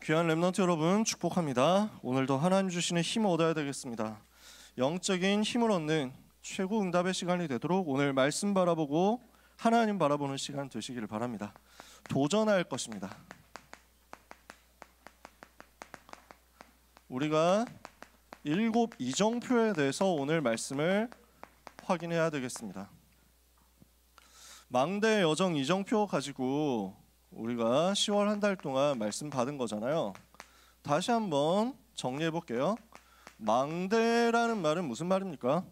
귀한 렘넌트 여러분 축복합니다. 오늘도 하나님 주시는 힘을 얻어야 되겠습니다. 영적인 힘을 얻는 최고 응답의 시간이 되도록 오늘 말씀 바라보고 하나님 바라보는 시간 되시기를 바랍니다. 도전할 것입니다. 우리가 7 이정표에 대해서 오늘 말씀을 확인해야 되겠습니다. 망대 여정 이정표 가지고 우리가 10월 한 달 동안 말씀 받은 거잖아요. 다시 한번 정리해 볼게요. 망대라는 말은 무슨 말입니까?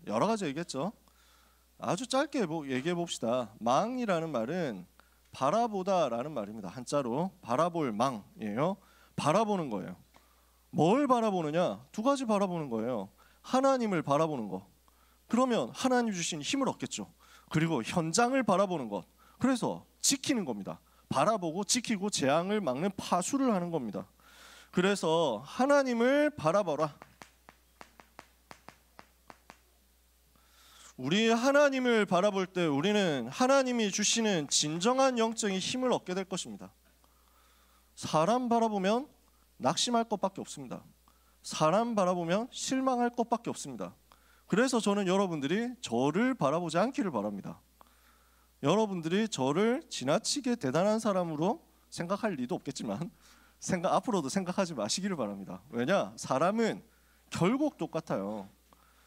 여러 가지 얘기했죠. 아주 짧게 얘기해 봅시다. 망이라는 말은 바라보다라는 말입니다. 한자로 바라볼 망이에요. 바라보는 거예요. 뭘 바라보느냐? 두 가지 바라보는 거예요. 하나님을 바라보는 거. 그러면 하나님 주신 힘을 얻겠죠. 그리고 현장을 바라보는 것. 그래서 지키는 겁니다. 바라보고 지키고 재앙을 막는 파수를 하는 겁니다. 그래서 하나님을 바라봐라. 우리 하나님을 바라볼 때 우리는 하나님이 주시는 진정한 영적인 힘을 얻게 될 것입니다. 사람 바라보면 낙심할 것밖에 없습니다. 사람 바라보면 실망할 것밖에 없습니다. 그래서 저는 여러분들이 저를 바라보지 않기를 바랍니다. 여러분들이 저를 지나치게 대단한 사람으로 생각할 리도 없겠지만 앞으로도 생각하지 마시기를 바랍니다. 왜냐? 사람은 결국 똑같아요.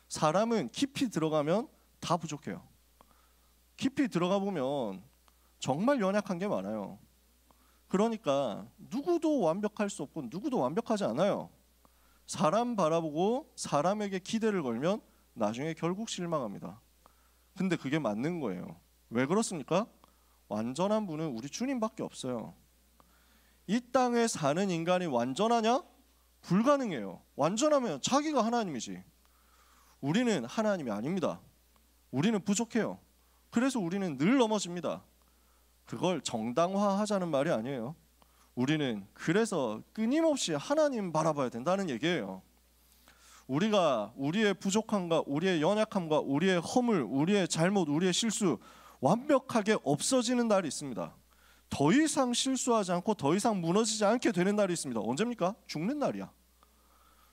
사람은 깊이 들어가면 다 부족해요. 깊이 들어가 보면 정말 연약한 게 많아요. 그러니까 누구도 완벽할 수 없고 누구도 완벽하지 않아요. 사람 바라보고 사람에게 기대를 걸면 나중에 결국 실망합니다. 근데 그게 맞는 거예요. 왜 그렇습니까? 완전한 분은 우리 주님밖에 없어요. 이 땅에 사는 인간이 완전하냐? 불가능해요. 완전하면 자기가 하나님이지. 우리는 하나님이 아닙니다. 우리는 부족해요. 그래서 우리는 늘 넘어집니다. 그걸 정당화하자는 말이 아니에요. 우리는 그래서 끊임없이 하나님 바라봐야 된다는 얘기예요. 우리가 우리의 부족함과 우리의 연약함과 우리의 허물, 우리의 잘못, 우리의 실수 완벽하게 없어지는 날이 있습니다. 더 이상 실수하지 않고 더 이상 무너지지 않게 되는 날이 있습니다. 언제입니까? 죽는 날이야.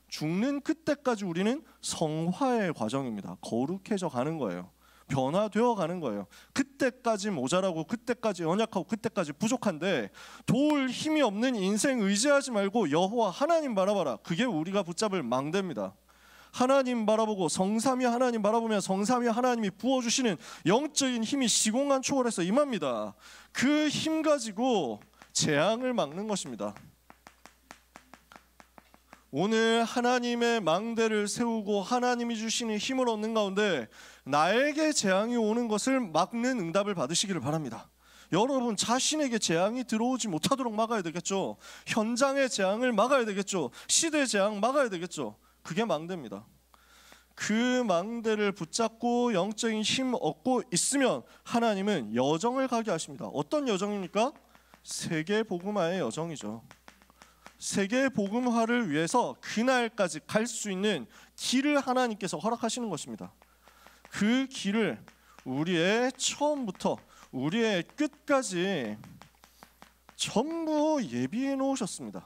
죽는 그때까지 우리는 성화의 과정입니다. 거룩해져 가는 거예요. 변화되어 가는 거예요. 그때까지 모자라고 그때까지 연약하고 그때까지 부족한데 도울 힘이 없는 인생 의지하지 말고 여호와 하나님 바라봐라. 그게 우리가 붙잡을 망대입니다. 하나님 바라보고 성삼위 하나님 바라보면 성삼위 하나님이 부어주시는 영적인 힘이 시공간 초월해서 임합니다. 그 힘 가지고 재앙을 막는 것입니다. 오늘 하나님의 망대를 세우고 하나님이 주시는 힘을 얻는 가운데 나에게 재앙이 오는 것을 막는 응답을 받으시기를 바랍니다. 여러분 자신에게 재앙이 들어오지 못하도록 막아야 되겠죠. 현장의 재앙을 막아야 되겠죠. 시대 재앙 막아야 되겠죠. 그게 망대입니다. 그 망대를 붙잡고 영적인 힘 얻고 있으면 하나님은 여정을 가게 하십니다. 어떤 여정입니까? 세계 복음화의 여정이죠. 세계 복음화를 위해서 그날까지 갈 수 있는 길을 하나님께서 허락하시는 것입니다. 그 길을 우리의 처음부터 우리의 끝까지 전부 예비해 놓으셨습니다.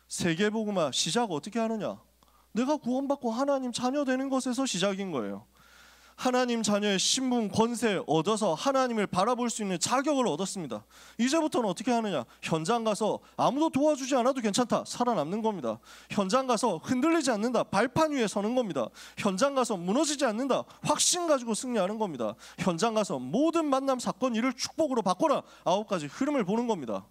세계 복음화 시작 어떻게 하느냐? 내가 구원받고 하나님 자녀 되는 것에서 시작인 거예요. 하나님 자녀의 신분, 권세 얻어서 하나님을 바라볼 수 있는 자격을 얻었습니다. 이제부터는 어떻게 하느냐? 현장 가서 아무도 도와주지 않아도 괜찮다. 살아남는 겁니다. 현장 가서 흔들리지 않는다. 발판 위에 서는 겁니다. 현장 가서 무너지지 않는다. 확신 가지고 승리하는 겁니다. 현장 가서 모든 만남, 사건, 일을 축복으로 바꿔라. 9가지 흐름을 보는 겁니다.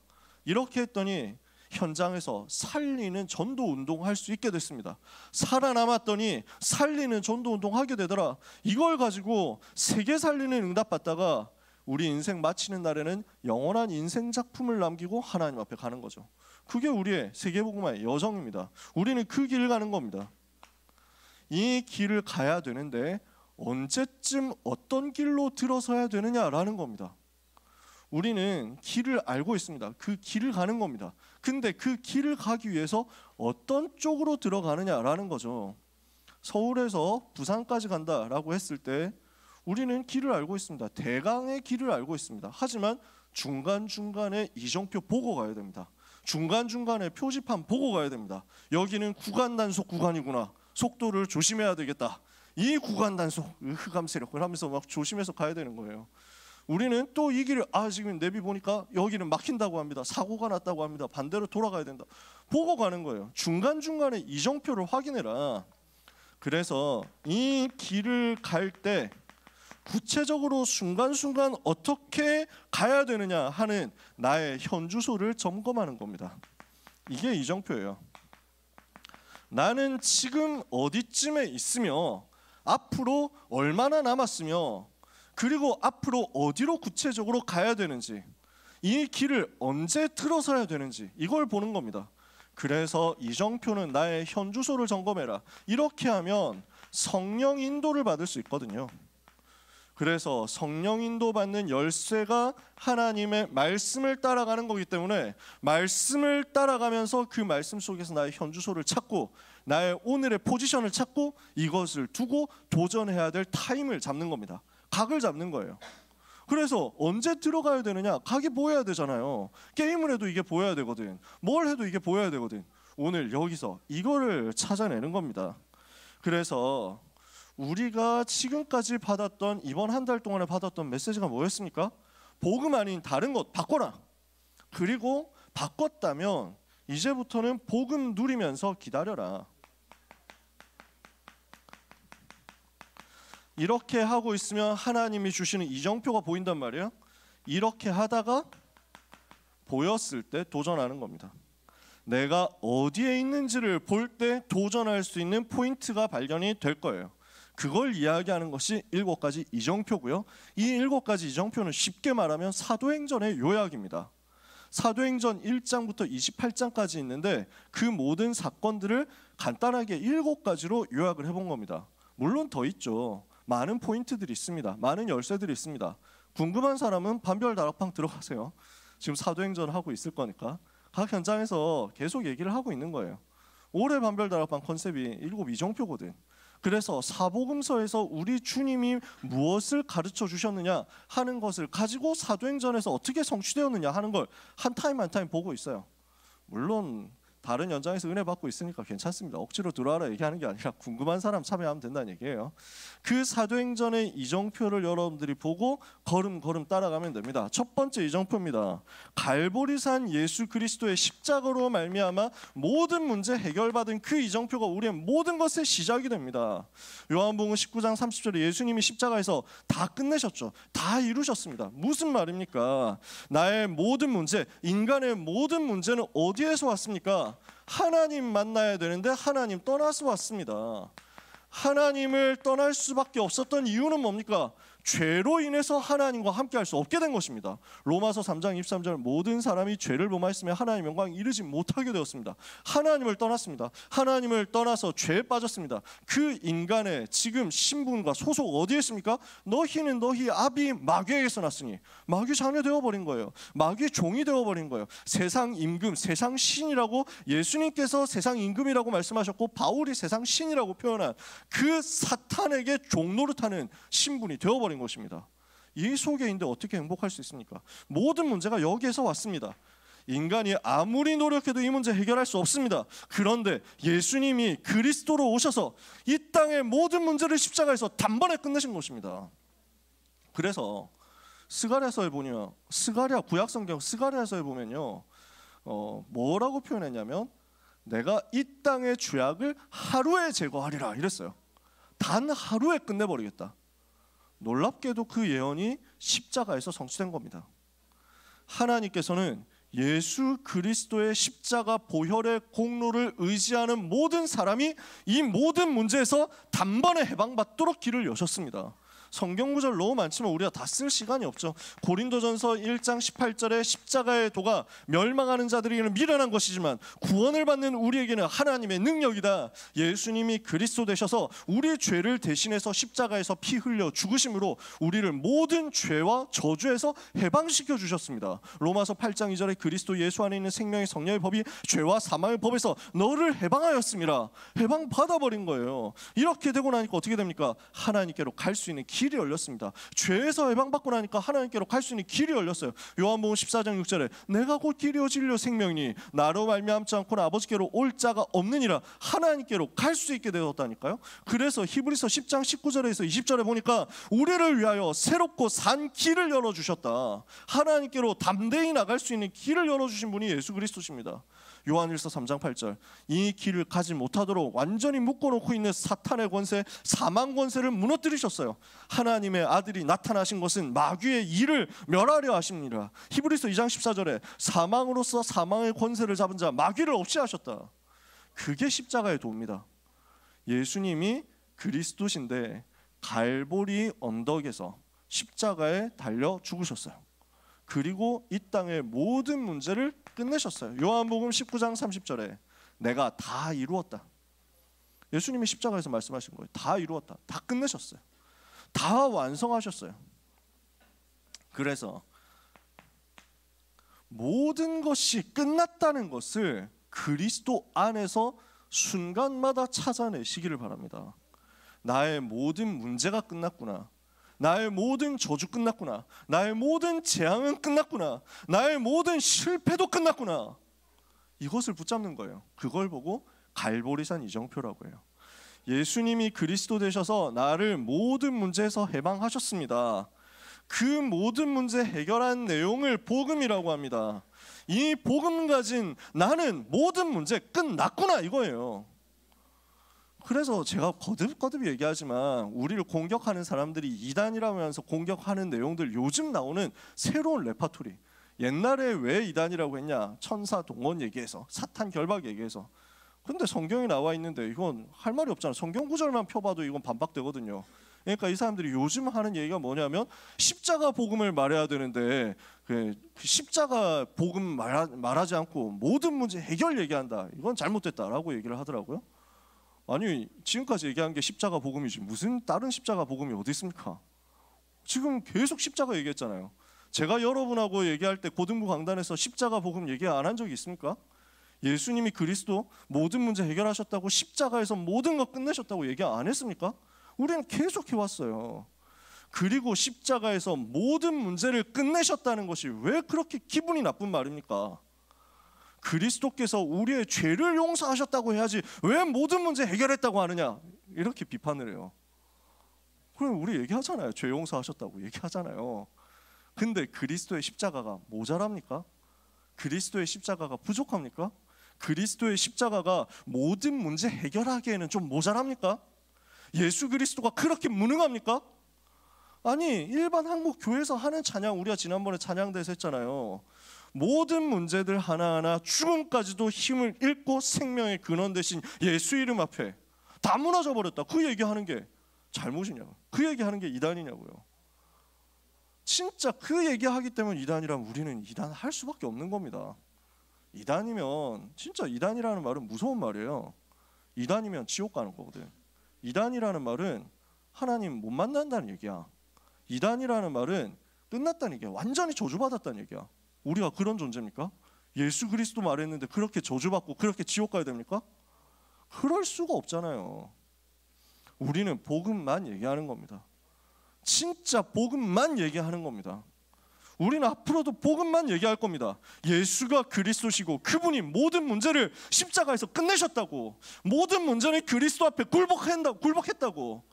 이렇게 했더니 현장에서 살리는 전도 운동할 수 있게 됐습니다. 살아남았더니 살리는 전도 운동하게 되더라. 이걸 가지고 세계 살리는 응답 받다가 우리 인생 마치는 날에는 영원한 인생 작품을 남기고 하나님 앞에 가는 거죠. 그게 우리의 세계복음화의 여정입니다. 우리는 그 길을 가는 겁니다. 이 길을 가야 되는데 언제쯤 어떤 길로 들어서야 되느냐라는 겁니다. 우리는 길을 알고 있습니다. 그 길을 가는 겁니다. 근데 그 길을 가기 위해서 어떤 쪽으로 들어가느냐라는 거죠. 서울에서 부산까지 간다라고 했을 때 우리는 길을 알고 있습니다. 대강의 길을 알고 있습니다. 하지만 중간중간에 이정표 보고 가야 됩니다. 중간중간에 표지판 보고 가야 됩니다. 여기는 구간 단속 구간이구나. 속도를 조심해야 되겠다. 이 구간 단속, 흑암 세력을 하면서 막 조심해서 가야 되는 거예요. 우리는 또 이 길을 지금 내비 보니까 여기는 막힌다고 합니다. 사고가 났다고 합니다. 반대로 돌아가야 된다. 보고 가는 거예요. 중간중간에 이정표를 확인해라. 그래서 이 길을 갈 때 구체적으로 순간순간 어떻게 가야 되느냐 하는 나의 현주소를 점검하는 겁니다. 이게 이정표예요. 나는 지금 어디쯤에 있으며 앞으로 얼마나 남았으며 그리고 앞으로 어디로 구체적으로 가야 되는지, 이 길을 언제 들어서야 되는지 이걸 보는 겁니다. 그래서 이정표는 나의 현주소를 점검해라. 이렇게 하면 성령 인도를 받을 수 있거든요. 그래서 성령 인도 받는 열쇠가 하나님의 말씀을 따라가는 거기 때문에 말씀을 따라가면서 그 말씀 속에서 나의 현주소를 찾고 나의 오늘의 포지션을 찾고 이것을 두고 도전해야 될 타임을 잡는 겁니다. 각을 잡는 거예요. 그래서 언제 들어가야 되느냐? 각이 보여야 되잖아요. 게임을 해도 이게 보여야 되거든. 뭘 해도 이게 보여야 되거든. 오늘 여기서 이거를 찾아내는 겁니다. 그래서 우리가 지금까지 받았던, 이번 한 달 동안에 받았던 메시지가 뭐였습니까? 복음 아닌 다른 것 바꿔라. 그리고 바꿨다면 이제부터는 복음 누리면서 기다려라. 이렇게 하고 있으면 하나님이 주시는 이정표가 보인단 말이에요. 이렇게 하다가 보였을 때 도전하는 겁니다. 내가 어디에 있는지를 볼 때 도전할 수 있는 포인트가 발견이 될 거예요. 그걸 이야기하는 것이 7가지 이정표고요. 이 7가지 이정표는 쉽게 말하면 사도행전의 요약입니다. 사도행전 1장부터 28장까지 있는데 그 모든 사건들을 간단하게 7가지로 요약을 해본 겁니다. 물론 더 있죠. 많은 포인트들이 있습니다. 많은 열쇠들이 있습니다. 궁금한 사람은 반별 다락방 들어가세요. 지금 사도행전 하고 있을 거니까 각 현장에서 계속 얘기를 하고 있는 거예요. 올해 반별 다락방 컨셉이 7 이정표거든. 그래서 사복음서에서 우리 주님이 무엇을 가르쳐 주셨느냐 하는 것을 가지고 사도행전에서 어떻게 성취되었느냐 하는 걸 한 타임 한 타임 보고 있어요. 물론 다른 연장에서 은혜 받고 있으니까 괜찮습니다. 억지로 들어와라 얘기하는 게 아니라 궁금한 사람 참여하면 된다는 얘기예요. 그 사도행전의 이정표를 여러분들이 보고 걸음걸음 따라가면 됩니다. 첫 번째 이정표입니다. 갈보리산 예수 그리스도의 십자가로 말미암아 모든 문제 해결받은 그 이정표가 우리의 모든 것의 시작이 됩니다. 요한복음 19장 30절에 예수님이 십자가에서 다 끝내셨죠. 다 이루셨습니다. 무슨 말입니까? 나의 모든 문제, 인간의 모든 문제는 어디에서 왔습니까? 하나님 만나야 되는데 하나님 떠나서 왔습니다. 하나님을 떠날 수밖에 없었던 이유는 뭡니까? 죄로 인해서 하나님과 함께 할 수 없게 된 것입니다. 로마서 3장 23절 모든 사람이 죄를 범하였으며 하나님의 영광에 이르지 못하게 되었습니다. 하나님을 떠났습니다. 하나님을 떠나서 죄에 빠졌습니다. 그 인간의 지금 신분과 소속 어디에 있습니까? 너희는 너희 아비 마귀에게서 났으니 마귀 자녀 되어버린 거예요. 마귀 종이 되어버린 거예요. 세상 임금, 세상 신이라고 예수님께서 세상 임금이라고 말씀하셨고 바울이 세상 신이라고 표현한 그 사탄에게 종노릇하는 신분이 되어버린 것입니다. 이 속에 있는데 어떻게 행복할 수 있습니까? 모든 문제가 여기에서 왔습니다. 인간이 아무리 노력해도 이 문제 해결할 수 없습니다. 그런데 예수님이 그리스도로 오셔서 이 땅의 모든 문제를 십자가에서 단번에 끝내신 것입니다. 그래서 스가랴서에 보면 스가랴 구약성경 스가랴서에 보면요 뭐라고 표현했냐면 내가 이 땅의 죄악을 하루에 제거하리라 이랬어요. 단 하루에 끝내버리겠다. 놀랍게도 그 예언이 십자가에서 성취된 겁니다. 하나님께서는 예수 그리스도의 십자가 보혈의 공로를 의지하는 모든 사람이 이 모든 문제에서 단번에 해방받도록 길을 여셨습니다. 성경 구절 너무 많지만 우리가 다 쓸 시간이 없죠. 고린도전서 1장 18절에 십자가의 도가 멸망하는 자들에게는 미련한 것이지만 구원을 받는 우리에게는 하나님의 능력이다. 예수님이 그리스도 되셔서 우리 죄를 대신해서 십자가에서 피 흘려 죽으심으로 우리를 모든 죄와 저주에서 해방시켜 주셨습니다. 로마서 8장 2절에 그리스도 예수 안에 있는 생명의 성령의 법이 죄와 사망의 법에서 너를 해방하였습니다. 해방 받아버린 거예요. 이렇게 되고 나니까 어떻게 됩니까? 하나님께로 갈 수 있는 길 길이 열렸습니다. 죄에서 해방받고 나니까 하나님께로 갈 수 있는 길이 열렸어요. 요한복음 14장 6절에 내가 곧 길이요 진리요 생명이니 나로 말미암지 않고는 아버지께로 올 자가 없느니라. 하나님께로 갈 수 있게 되었다니까요. 그래서 히브리서 10장 19절에서 20절에 보니까 우리를 위하여 새롭고 산 길을 열어주셨다. 하나님께로 담대히 나갈 수 있는 길을 열어주신 분이 예수 그리스도십니다. 요한일서 3장 8절 이 길을 가지 못하도록 완전히 묶어놓고 있는 사탄의 권세, 사망 권세를 무너뜨리셨어요. 하나님의 아들이 나타나신 것은 마귀의 일을 멸하려 하십니다. 히브리서 2장 14절에 사망으로서 사망의 권세를 잡은 자 마귀를 없이 하셨다. 그게 십자가의 도입니다. 예수님이 그리스도신데 갈보리 언덕에서 십자가에 달려 죽으셨어요. 그리고 이 땅의 모든 문제를 끝내셨어요. 요한복음 19장 30절에 내가 다 이루었다. 예수님이 십자가에서 말씀하신 거예요. 다 이루었다. 다 끝내셨어요. 다 완성하셨어요. 그래서 모든 것이 끝났다는 것을 그리스도 안에서 순간마다 찾아내시기를 바랍니다. 나의 모든 문제가 끝났구나. 나의 모든 저주 끝났구나. 나의 모든 재앙은 끝났구나. 나의 모든 실패도 끝났구나. 이것을 붙잡는 거예요. 그걸 보고 갈보리산 이정표라고 해요. 예수님이 그리스도 되셔서 나를 모든 문제에서 해방하셨습니다. 그 모든 문제 해결한 내용을 복음이라고 합니다. 이 복음 가진 나는 모든 문제 끝났구나 이거예요. 그래서 제가 거듭거듭 얘기하지만 우리를 공격하는 사람들이 이단이라면서 공격하는 내용들, 요즘 나오는 새로운 레파토리. 옛날에 왜 이단이라고 했냐? 천사 동원 얘기해서, 사탄 결박 얘기해서. 근데 성경에 나와 있는데 이건 할 말이 없잖아. 성경 구절만 펴봐도 이건 반박되거든요. 그러니까 이 사람들이 요즘 하는 얘기가 뭐냐면 십자가 복음을 말해야 되는데 그 십자가 복음 말하지 않고 모든 문제 해결 얘기한다. 이건 잘못됐다라고 얘기를 하더라고요. 아니 지금까지 얘기한 게 십자가 복음이지 무슨 다른 십자가 복음이 어디 있습니까? 지금 계속 십자가 얘기했잖아요. 제가 여러분하고 얘기할 때 고등부 강단에서 십자가 복음 얘기 안 한 적이 있습니까? 예수님이 그리스도 모든 문제 해결하셨다고 십자가에서 모든 거 끝내셨다고 얘기 안 했습니까? 우리는 계속 해왔어요. 그리고 십자가에서 모든 문제를 끝내셨다는 것이 왜 그렇게 기분이 나쁜 말입니까? 그리스도께서 우리의 죄를 용서하셨다고 해야지 왜 모든 문제 해결했다고 하느냐 이렇게 비판을 해요. 그럼 우리 얘기하잖아요. 죄 용서하셨다고 얘기하잖아요. 근데 그리스도의 십자가가 모자랍니까? 그리스도의 십자가가 부족합니까? 그리스도의 십자가가 모든 문제 해결하기에는 좀 모자랍니까? 예수 그리스도가 그렇게 무능합니까? 아니 일반 한국 교회에서 하는 찬양 우리가 지난번에 찬양대에서 했잖아요. 모든 문제들 하나하나 죽음까지도 힘을 잃고 생명의 근원 되신 예수 이름 앞에 다 무너져 버렸다. 그 얘기하는 게 잘못이냐고. 그 얘기하는 게 이단이냐고요. 진짜 그 얘기하기 때문에 이단이라면 우리는 이단 할 수밖에 없는 겁니다. 이단이면 진짜 이단이라는 말은 무서운 말이에요. 이단이면 지옥 가는 거거든. 이단이라는 말은 하나님 못 만난다는 얘기야. 이단이라는 말은 끝났다는 얘기야. 완전히 저주받았다는 얘기야. 우리가 그런 존재입니까? 예수 그리스도 말했는데 그렇게 저주받고 그렇게 지옥 가야 됩니까? 그럴 수가 없잖아요. 우리는 복음만 얘기하는 겁니다. 진짜 복음만 얘기하는 겁니다. 우리는 앞으로도 복음만 얘기할 겁니다. 예수가 그리스도시고 그분이 모든 문제를 십자가에서 끝내셨다고. 모든 문제는 그리스도 앞에 굴복했다고.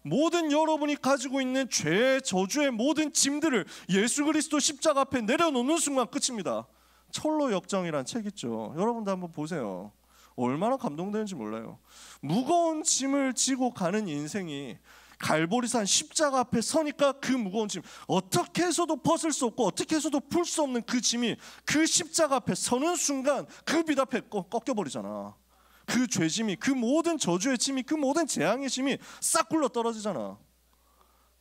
모든 여러분이 가지고 있는 죄의 저주의 모든 짐들을 예수 그리스도 십자가 앞에 내려놓는 순간 끝입니다. 철로 역정이란 책 있죠. 여러분도 한번 보세요. 얼마나 감동되는지 몰라요. 무거운 짐을 지고 가는 인생이 갈보리산 십자가 앞에 서니까 그 무거운 짐 어떻게 해서도 벗을 수 없고 어떻게 해서도 풀 수 없는 그 짐이 그 십자가 앞에 서는 순간 그 빛 앞에 꺾여버리잖아. 그 죄짐이, 그 모든 저주의 짐이, 그 모든 재앙의 짐이 싹 굴러 떨어지잖아.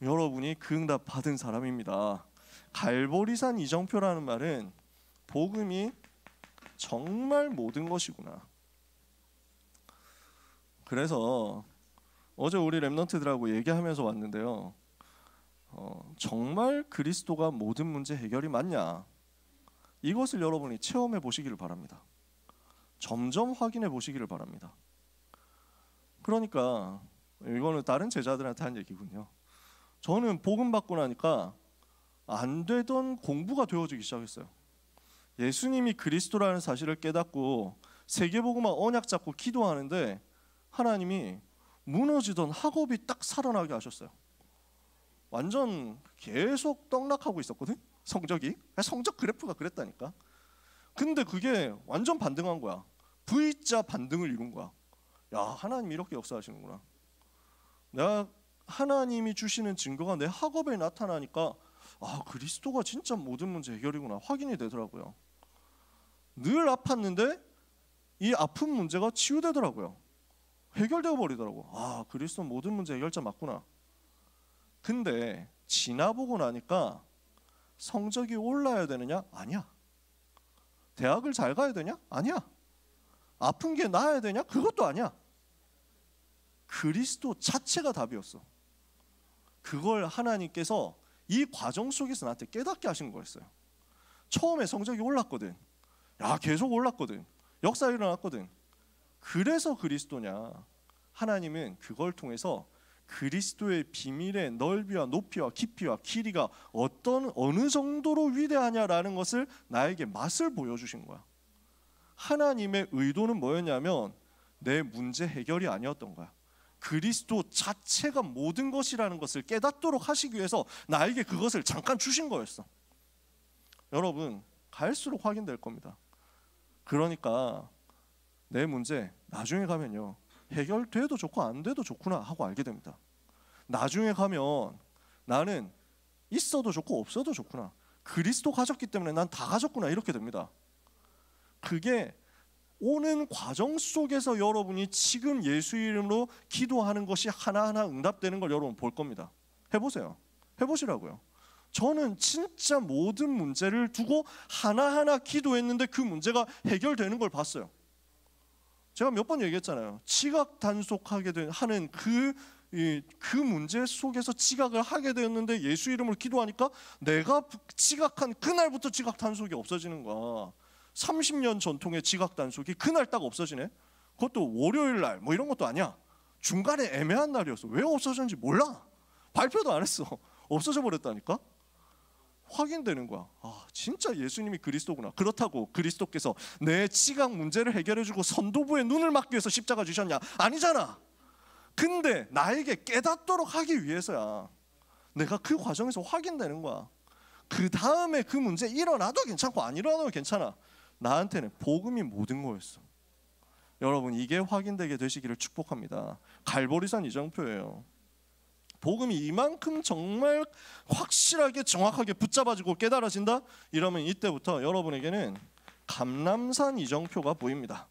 여러분이 그 응답 받은 사람입니다. 갈보리산 이정표라는 말은 복음이 정말 모든 것이구나. 그래서 어제 우리 랩런트들하고 얘기하면서 왔는데요. 정말 그리스도가 모든 문제 해결이 맞냐? 이것을 여러분이 체험해 보시기를 바랍니다. 점점 확인해 보시기를 바랍니다. 그러니까 이거는 다른 제자들한테 한 얘기군요. 저는 복음 받고 나니까 안 되던 공부가 되어지기 시작했어요. 예수님이 그리스도라는 사실을 깨닫고 세계복음화 언약 잡고 기도하는데 하나님이 무너지던 학업이 딱 살아나게 하셨어요. 완전 계속 떡락하고 있었거든, 성적이. 성적 그래프가 그랬다니까. 근데 그게 완전 반등한 거야. V자 반등을 이룬 거야. 야, 하나님이 이렇게 역사하시는구나. 내가 하나님이 주시는 증거가 내 학업에 나타나니까 아, 그리스도가 진짜 모든 문제 해결이구나 확인이 되더라고요. 늘 아팠는데 이 아픈 문제가 치유되더라고요. 해결되어 버리더라고. 아, 그리스도 모든 문제 해결자 맞구나. 근데 지나보고 나니까 성적이 올라야 되느냐? 아니야. 대학을 잘 가야 되냐? 아니야. 아픈 게 나아야 되냐? 그것도 아니야. 그리스도 자체가 답이었어. 그걸 하나님께서 이 과정 속에서 나한테 깨닫게 하신 거였어요. 처음에 성적이 올랐거든. 야, 계속 올랐거든. 역사 일어났거든. 그래서 그리스도냐? 하나님은 그걸 통해서 그리스도의 비밀의 넓이와 높이와 깊이와 길이가 어느 정도로 위대하냐라는 것을 나에게 맛을 보여주신 거야. 하나님의 의도는 뭐였냐면 내 문제 해결이 아니었던 거야. 그리스도 자체가 모든 것이라는 것을 깨닫도록 하시기 위해서 나에게 그것을 잠깐 주신 거였어. 여러분, 갈수록 확인될 겁니다. 그러니까 내 문제 나중에 가면요, 해결돼도 좋고 안 돼도 좋구나 하고 알게 됩니다. 나중에 가면 나는 있어도 좋고 없어도 좋구나, 그리스도 가졌기 때문에 난 다 가졌구나, 이렇게 됩니다. 그게 오는 과정 속에서 여러분이 지금 예수 이름으로 기도하는 것이 하나하나 응답되는 걸 여러분 볼 겁니다. 해보세요. 해보시라고요. 저는 진짜 모든 문제를 두고 하나하나 기도했는데 그 문제가 해결되는 걸 봤어요. 제가 몇 번 얘기했잖아요. 지각 단속하게 하는 그 문제 속에서 지각을 하게 되었는데 예수 이름으로 기도하니까 내가 지각한 그날부터 지각 단속이 없어지는 거야. 30년 전통의 지각 단속이 그날 딱 없어지네. 그것도 월요일 날 뭐 이런 것도 아니야. 중간에 애매한 날이었어. 왜 없어졌는지 몰라. 발표도 안 했어. 없어져 버렸다니까. 확인되는 거야. 아, 진짜 예수님이 그리스도구나. 그렇다고 그리스도께서 내 지각 문제를 해결해주고 선도부의 눈을 막기 위해서 십자가 주셨냐? 아니잖아. 근데 나에게 깨닫도록 하기 위해서야. 내가 그 과정에서 확인되는 거야. 그 다음에 그 문제 일어나도 괜찮고 안 일어나도 괜찮아. 나한테는 복음이 모든 거였어. 여러분, 이게 확인되게 되시기를 축복합니다. 갈보리산 이정표예요. 복음이 이만큼 정말 확실하게 정확하게 붙잡아지고 깨달아진다? 이러면 이때부터 여러분에게는 감람산 이정표가 보입니다.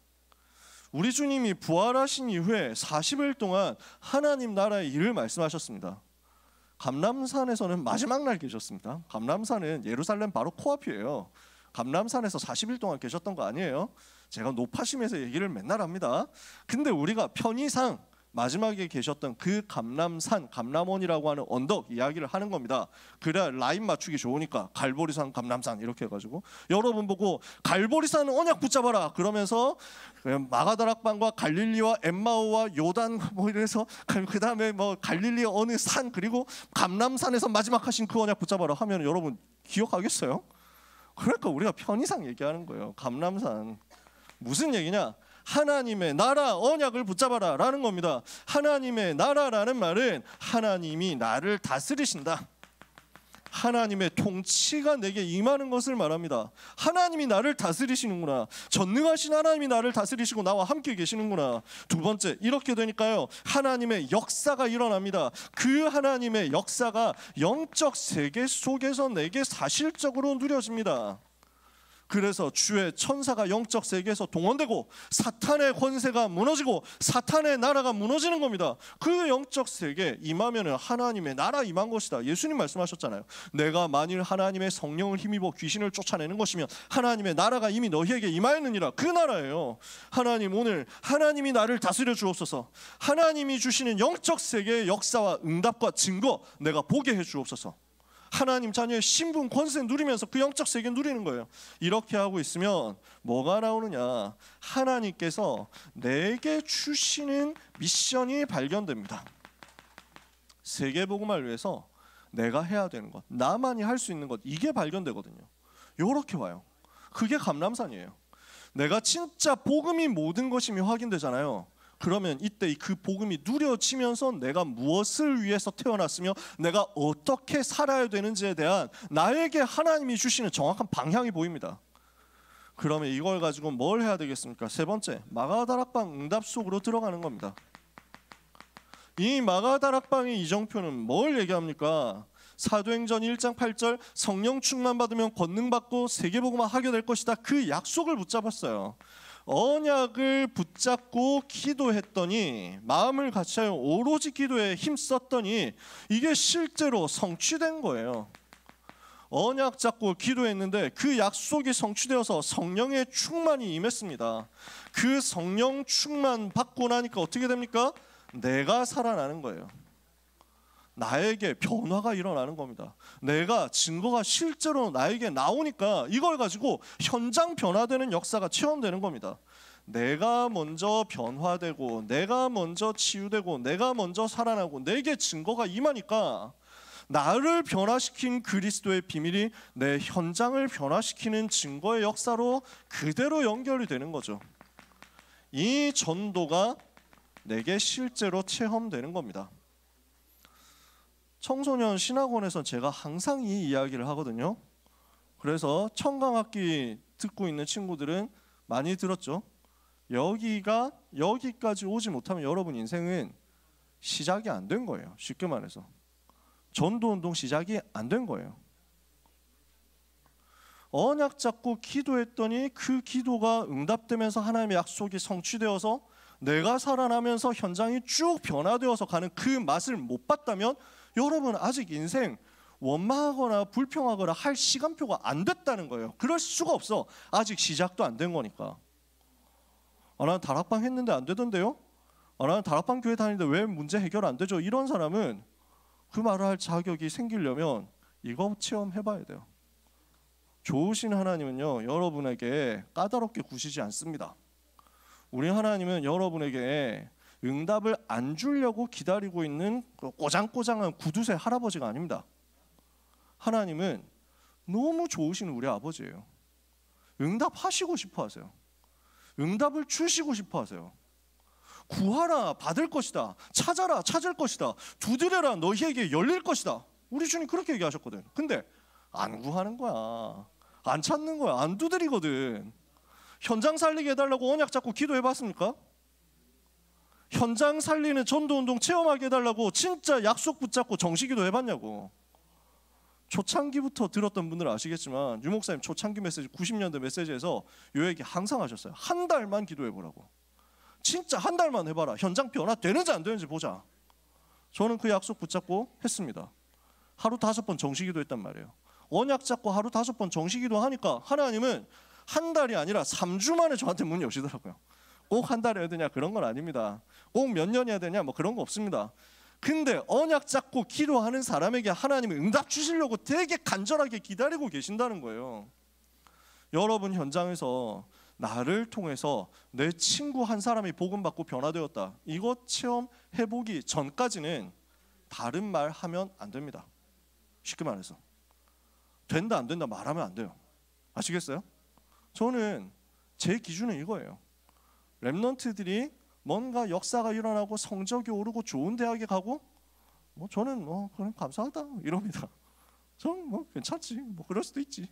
우리 주님이 부활하신 이후에 40일 동안 하나님 나라의 일을 말씀하셨습니다. 감람산에서는 마지막 날 계셨습니다. 감람산은 예루살렘 바로 코앞이에요. 감람산에서 40일 동안 계셨던 거 아니에요. 제가 높아심에서 얘기를 맨날 합니다. 근데 우리가 편의상 마지막에 계셨던 그 감람산, 감람원이라고 하는 언덕 이야기를 하는 겁니다. 그래야 라인 맞추기 좋으니까 갈보리산, 감람산 이렇게 해가지고 여러분 보고 갈보리산 언약 붙잡아라 그러면서 마가다락방과 갈릴리와 엠마오와 요단 뭐 이래서 그 다음에 뭐 갈릴리 어느 산 그리고 감람산에서 마지막 하신 그 언약 붙잡아라 하면 여러분 기억하겠어요? 그러니까 우리가 편의상 얘기하는 거예요. 감람산 무슨 얘기냐? 하나님의 나라 언약을 붙잡아라 라는 겁니다. 하나님의 나라라는 말은 하나님이 나를 다스리신다. 하나님의 통치가 내게 임하는 것을 말합니다. 하나님이 나를 다스리시는구나. 전능하신 하나님이 나를 다스리시고 나와 함께 계시는구나. 두 번째, 이렇게 되니까요, 하나님의 역사가 일어납니다. 그 하나님의 역사가 영적 세계 속에서 내게 사실적으로 누려집니다. 그래서 주의 천사가 영적 세계에서 동원되고 사탄의 권세가 무너지고 사탄의 나라가 무너지는 겁니다. 그 영적 세계에 임하면 하나님의 나라 임한 것이다. 예수님 말씀하셨잖아요. 내가 만일 하나님의 성령을 힘입어 귀신을 쫓아내는 것이면 하나님의 나라가 이미 너희에게 임하였느니라. 그 나라예요. 하나님, 오늘 하나님이 나를 다스려 주옵소서. 하나님이 주시는 영적 세계의 역사와 응답과 증거 내가 보게 해 주옵소서. 하나님 자녀의 신분 권세 누리면서 그 영적 세계 누리는 거예요. 이렇게 하고 있으면 뭐가 나오느냐? 하나님께서 내게 주시는 미션이 발견됩니다. 세계복음화를 위해서 내가 해야 되는 것, 나만이 할 수 있는 것, 이게 발견되거든요. 요렇게 와요. 그게 감람산이에요. 내가 진짜 복음이 모든 것임이 확인되잖아요. 그러면 이때 그 복음이 누려지면서 내가 무엇을 위해서 태어났으며 내가 어떻게 살아야 되는지에 대한 나에게 하나님이 주시는 정확한 방향이 보입니다. 그러면 이걸 가지고 뭘 해야 되겠습니까? 세 번째, 마가다락방 응답 속으로 들어가는 겁니다. 이 마가다락방의 이정표는 뭘 얘기합니까? 사도행전 1장 8절 성령 충만 받으면 권능 받고 세계복음화 하게 될 것이다. 그 약속을 붙잡았어요. 언약을 붙잡고 기도했더니, 마음을 같이하여 오로지 기도에 힘썼더니 이게 실제로 성취된 거예요. 언약 잡고 기도했는데 그 약속이 성취되어서 성령의 충만이 임했습니다. 그 성령 충만 받고 나니까 어떻게 됩니까? 내가 살아나는 거예요. 나에게 변화가 일어나는 겁니다. 내가 증거가 실제로 나에게 나오니까 이걸 가지고 현장 변화되는 역사가 체험되는 겁니다. 내가 먼저 변화되고 내가 먼저 치유되고 내가 먼저 살아나고 내게 증거가 임하니까 나를 변화시킨 그리스도의 비밀이 내 현장을 변화시키는 증거의 역사로 그대로 연결이 되는 거죠. 이 전도가 내게 실제로 체험되는 겁니다. 청소년 신학원에서 제가 항상 이 이야기를 하거든요. 그래서 청강학기 듣고 있는 친구들은 많이 들었죠. 여기까지 오지 못하면 여러분 인생은 시작이 안 된 거예요. 쉽게 말해서 전도운동 시작이 안 된 거예요. 언약 잡고 기도했더니 그 기도가 응답되면서 하나님의 약속이 성취되어서 내가 살아나면서 현장이 쭉 변화되어서 가는 그 맛을 못 봤다면 여러분 아직 인생 원망하거나 불평하거나 할 시간표가 안 됐다는 거예요. 그럴 수가 없어. 아직 시작도 안 된 거니까. 나는 다락방 했는데 안 되던데요? 나는 다락방 교회 다니는데 왜 문제 해결 안 되죠? 이런 사람은 그 말을 할 자격이 생기려면 이거 체험해봐야 돼요. 좋으신 하나님은요, 여러분에게 까다롭게 구시지 않습니다. 우리 하나님은 여러분에게 응답을 안 주려고 기다리고 있는 꼬장꼬장한 구두쇠 할아버지가 아닙니다. 하나님은 너무 좋으신 우리 아버지예요. 응답하시고 싶어 하세요. 응답을 주시고 싶어 하세요. 구하라 받을 것이다. 찾아라 찾을 것이다. 두드려라 너희에게 열릴 것이다. 우리 주님 그렇게 얘기하셨거든. 근데 안 구하는 거야. 안 찾는 거야. 안 두드리거든. 현장 살리게 해달라고 언약 잡고 기도해봤습니까? 현장 살리는 전도운동 체험하게 해달라고 진짜 약속 붙잡고 정시기도 해봤냐고. 초창기부터 들었던 분들은 아시겠지만 유 목사님 초창기 메시지 90년대 메시지에서 요 얘기 항상 하셨어요. 한 달만 기도해보라고. 진짜 한 달만 해봐라. 현장 변화 되는지 안 되는지 보자. 저는 그 약속 붙잡고 했습니다. 하루 5번 정시기도 했단 말이에요. 언약 잡고 하루 5번 정시기도 하니까 하나님은 한 달이 아니라 3주 만에 저한테 문 여시더라고요. 꼭 한 달 해야 되냐 그런 건 아닙니다. 꼭 몇 년 해야 되냐 뭐 그런 거 없습니다. 근데 언약 잡고 기도하는 사람에게 하나님이 응답 주시려고 되게 간절하게 기다리고 계신다는 거예요. 여러분 현장에서 나를 통해서 내 친구 한 사람이 복음 받고 변화되었다. 이것 체험해보기 전까지는 다른 말 하면 안 됩니다. 쉽게 말해서 된다 안 된다 말하면 안 돼요. 아시겠어요? 저는 제 기준은 이거예요. 렘넌트들이 뭔가 역사가 일어나고 성적이 오르고 좋은 대학에 가고 저는 그냥 감사하다 이럽니다. 저는 괜찮지. 그럴 수도 있지.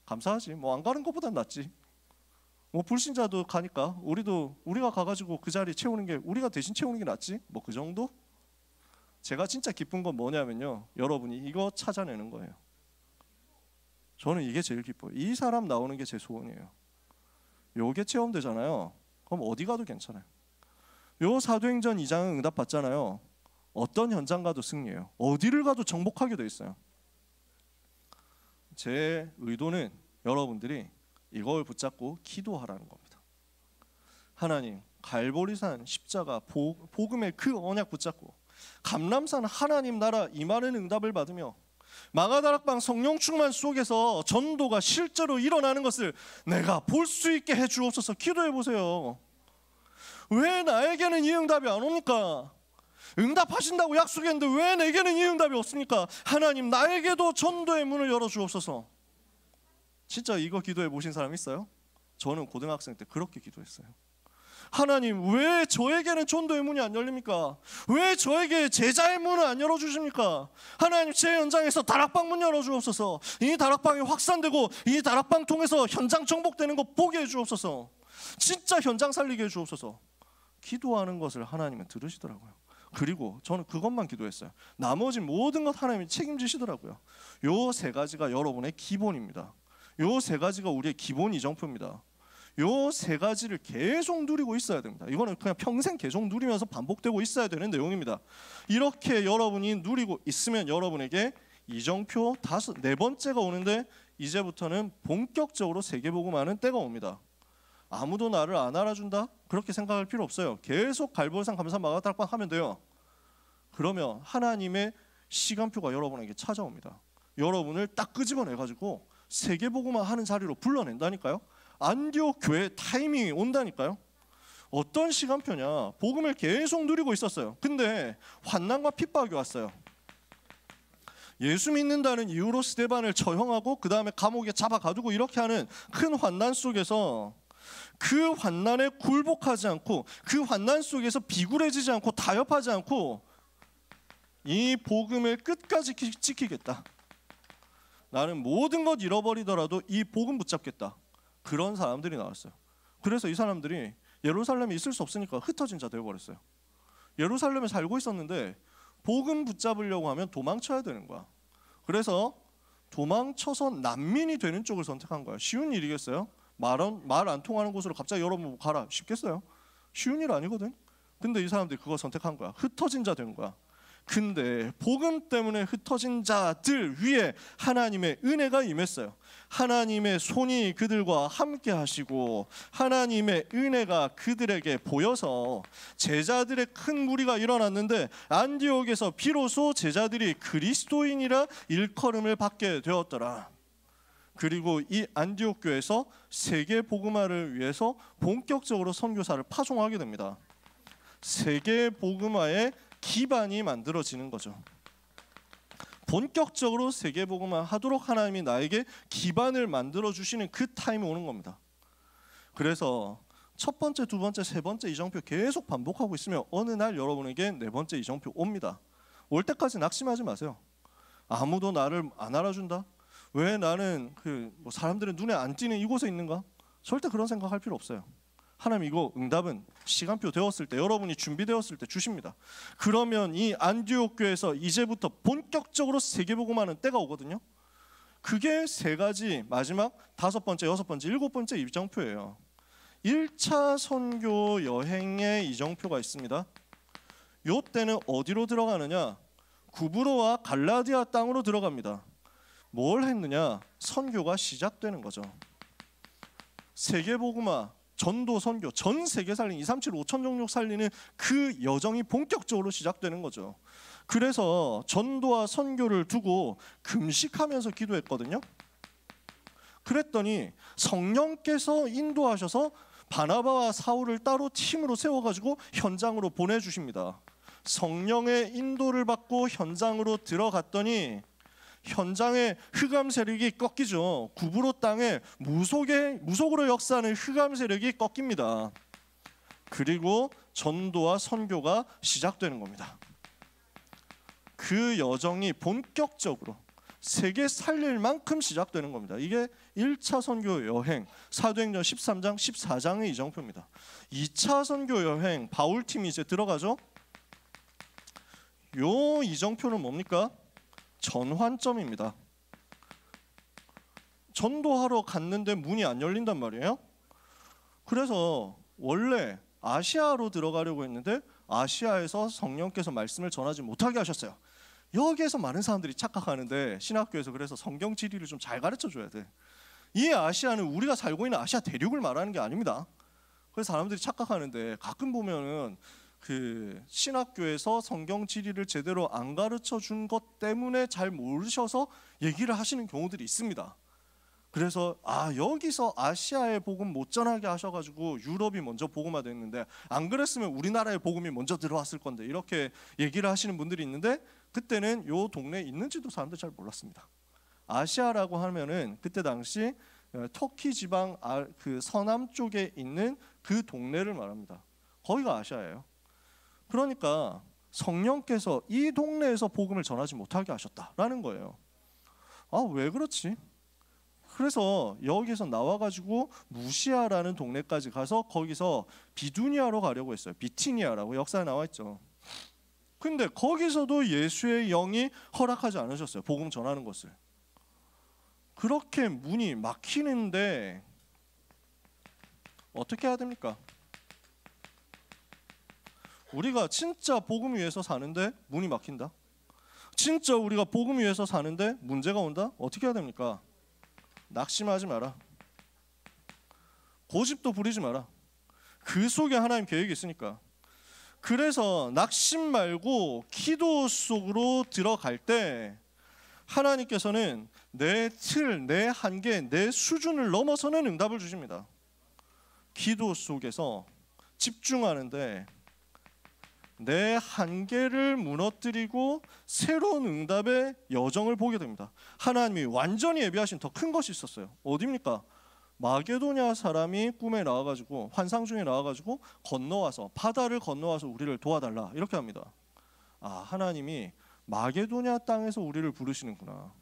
감사하지. 안 가는 것보단 낫지. 불신자도 가니까 우리가 가가지고 그 자리 채우는 게 우리가 대신 채우는 게 낫지. 그 정도? 제가 진짜 기쁜 건 뭐냐면요. 여러분이 이거 찾아내는 거예요. 저는 이게 제일 기뻐요. 이 사람 나오는 게 제 소원이에요. 요게 체험되잖아요. 그럼 어디 가도 괜찮아요. 요 사도행전 2장은 응답 받잖아요. 어떤 현장 가도 승리해요. 어디를 가도 정복하게 돼 있어요. 제 의도는 여러분들이 이걸 붙잡고 기도하라는 겁니다. 하나님, 갈보리산 십자가 복음의 그 언약 붙잡고 감람산 하나님 나라 임하는 응답을 받으며 마가다락방 성령 충만 속에서 전도가 실제로 일어나는 것을 내가 볼 수 있게 해주옵소서. 기도해 보세요. 왜 나에게는 이 응답이 안 옵니까? 응답하신다고 약속했는데 왜 내게는 이 응답이 없습니까? 하나님, 나에게도 전도의 문을 열어주옵소서. 진짜 이거 기도해 보신 사람 있어요? 저는 고등학생 때 그렇게 기도했어요. 하나님, 왜 저에게는 전도의 문이 안 열립니까? 왜 저에게 제자의 문을 안 열어주십니까? 하나님, 제 현장에서 다락방 문 열어주옵소서. 이 다락방이 확산되고 이 다락방 통해서 현장 정복되는 거 보게 해주옵소서. 진짜 현장 살리게 해주옵소서. 기도하는 것을 하나님은 들으시더라고요. 그리고 저는 그것만 기도했어요. 나머지 모든 것 하나님이 책임지시더라고요. 요 세 가지가 여러분의 기본입니다. 요 세 가지가 우리의 기본 이정표입니다. 요 세 가지를 계속 누리고 있어야 됩니다. 이거는 그냥 평생 계속 누리면서 반복되고 있어야 되는 내용입니다. 이렇게 여러분이 누리고 있으면 여러분에게 이정표 네 번째가 오는데, 이제부터는 본격적으로 세계복음하는 때가 옵니다. 아무도 나를 안 알아준다? 그렇게 생각할 필요 없어요. 계속 갈보산 감사 마가다락방 하면 돼요. 그러면 하나님의 시간표가 여러분에게 찾아옵니다. 여러분을 딱 끄집어내가지고 세계복음화 하는 자리로 불러낸다니까요. 안디옥 교회 타이밍이 온다니까요. 어떤 시간표냐? 복음을 계속 누리고 있었어요. 근데 환난과 핍박이 왔어요. 예수 믿는다는 이유로 스데반을 처형하고 그 다음에 감옥에 잡아가두고 이렇게 하는 큰 환난 속에서 그 환난에 굴복하지 않고, 그 환난 속에서 비굴해지지 않고 타협하지 않고 이 복음을 끝까지 지키겠다. 나는 모든 것 잃어버리더라도 이 복음 붙잡겠다. 그런 사람들이 나왔어요. 그래서 이 사람들이 예루살렘에 있을 수 없으니까 흩어진 자 되어버렸어요. 예루살렘에 살고 있었는데 복음 붙잡으려고 하면 도망쳐야 되는 거야. 그래서 도망쳐서 난민이 되는 쪽을 선택한 거야. 쉬운 일이겠어요? 말 안 통하는 곳으로 갑자기 여러분 가라 쉽겠어요? 쉬운 일 아니거든. 근데 이 사람들이 그거 선택한 거야. 흩어진 자 된 거야. 근데 복음 때문에 흩어진 자들 위에 하나님의 은혜가 임했어요. 하나님의 손이 그들과 함께 하시고 하나님의 은혜가 그들에게 보여서 제자들의 큰 무리가 일어났는데, 안디옥에서 비로소 제자들이 그리스도인이라 일컬음을 받게 되었더라. 그리고 이 안디옥 교회에서 세계 복음화를 위해서 본격적으로 선교사를 파송하게 됩니다. 세계 복음화의 기반이 만들어지는 거죠. 본격적으로 세계 복음화 하도록 하나님이 나에게 기반을 만들어 주시는 그 타임이 오는 겁니다. 그래서 첫 번째, 두 번째, 세 번째 이정표 계속 반복하고 있으면 어느 날 여러분에게 네 번째 이정표 옵니다. 올 때까지 낙심하지 마세요. 아무도 나를 안 알아준다? 왜 나는 사람들의 눈에 안 띄는 이곳에 있는가? 절대 그런 생각할 필요 없어요. 하나님 이거 응답은 시간표 되었을 때, 여러분이 준비되었을 때 주십니다. 그러면 이 안디옥 교회에서 이제부터 본격적으로 세계복음하는 때가 오거든요. 그게 세 가지, 마지막 다섯 번째, 여섯 번째, 일곱 번째 이정표예요. 1차 선교 여행의 이정표가 있습니다. 요 때는 어디로 들어가느냐? 구브로와 갈라디아 땅으로 들어갑니다. 뭘 했느냐? 선교가 시작되는 거죠. 세계복음화, 전도 선교, 전 세계 살린 237 5천 종족 살리는 그 여정이 본격적으로 시작되는 거죠. 그래서 전도와 선교를 두고 금식하면서 기도했거든요. 그랬더니 성령께서 인도하셔서 바나바와 사울을 따로 팀으로 세워가지고 현장으로 보내주십니다. 성령의 인도를 받고 현장으로 들어갔더니 현장의 흑암 세력이 꺾이죠. 구브로 땅에 무속으로 역사하는 흑암 세력이 꺾입니다. 그리고 전도와 선교가 시작되는 겁니다. 그 여정이 본격적으로 세계 살릴 만큼 시작되는 겁니다. 이게 1차 선교 여행, 사도행전 13장, 14장의 이정표입니다. 2차 선교 여행, 바울팀이 이제 들어가죠. 요 이정표는 뭡니까? 전환점입니다. 전도하러 갔는데 문이 안 열린단 말이에요. 그래서 원래 아시아로 들어가려고 했는데 아시아에서 성령께서 말씀을 전하지 못하게 하셨어요. 여기에서 많은 사람들이 착각하는데 신학교에서 그래서 성경 지리를 좀 잘 가르쳐 줘야 돼. 이 아시아는 우리가 살고 있는 아시아 대륙을 말하는 게 아닙니다. 그래서 사람들이 착각하는데 가끔 보면은 그 신학교에서 성경 지리를 제대로 안 가르쳐 준 것 때문에 잘 모르셔서 얘기를 하시는 경우들이 있습니다. 그래서 여기서 아시아의 복음 못 전하게 하셔가지고 유럽이 먼저 복음화됐는데, 안 그랬으면 우리나라의 복음이 먼저 들어왔을 건데, 이렇게 얘기를 하시는 분들이 있는데, 그때는 요 동네에 있는지도 사람들 잘 몰랐습니다. 아시아라고 하면은 그때 당시 터키 지방 그 서남 쪽에 있는 그 동네를 말합니다. 거기가 아시아예요. 그러니까 성령께서 이 동네에서 복음을 전하지 못하게 하셨다라는 거예요. 왜 그렇지? 그래서 여기서 나와가지고 무시아라는 동네까지 가서 거기서 비두니아로 가려고 했어요. 비티니아라고 역사에 나와 있죠. 근데 거기서도 예수의 영이 허락하지 않으셨어요. 복음 전하는 것을. 그렇게 문이 막히는데 어떻게 해야 됩니까? 우리가 진짜 복음 위해서 사는데 문이 막힌다. 진짜 우리가 복음 위해서 사는데 문제가 온다. 어떻게 해야 됩니까? 낙심하지 마라. 고집도 부리지 마라. 그 속에 하나님 계획이 있으니까. 그래서 낙심 말고 기도 속으로 들어갈 때 하나님께서는 내 틀, 내 한계, 내 수준을 넘어서는 응답을 주십니다. 기도 속에서 집중하는데 내 한계를 무너뜨리고 새로운 응답의 여정을 보게 됩니다. 하나님이 완전히 예비하신 더 큰 것이 있었어요. 어디입니까? 마게도냐 사람이 꿈에 나와가지고, 환상 중에 나와가지고 건너와서, 바다를 건너와서 우리를 도와달라 이렇게 합니다. 하나님이 마게도냐 땅에서 우리를 부르시는구나.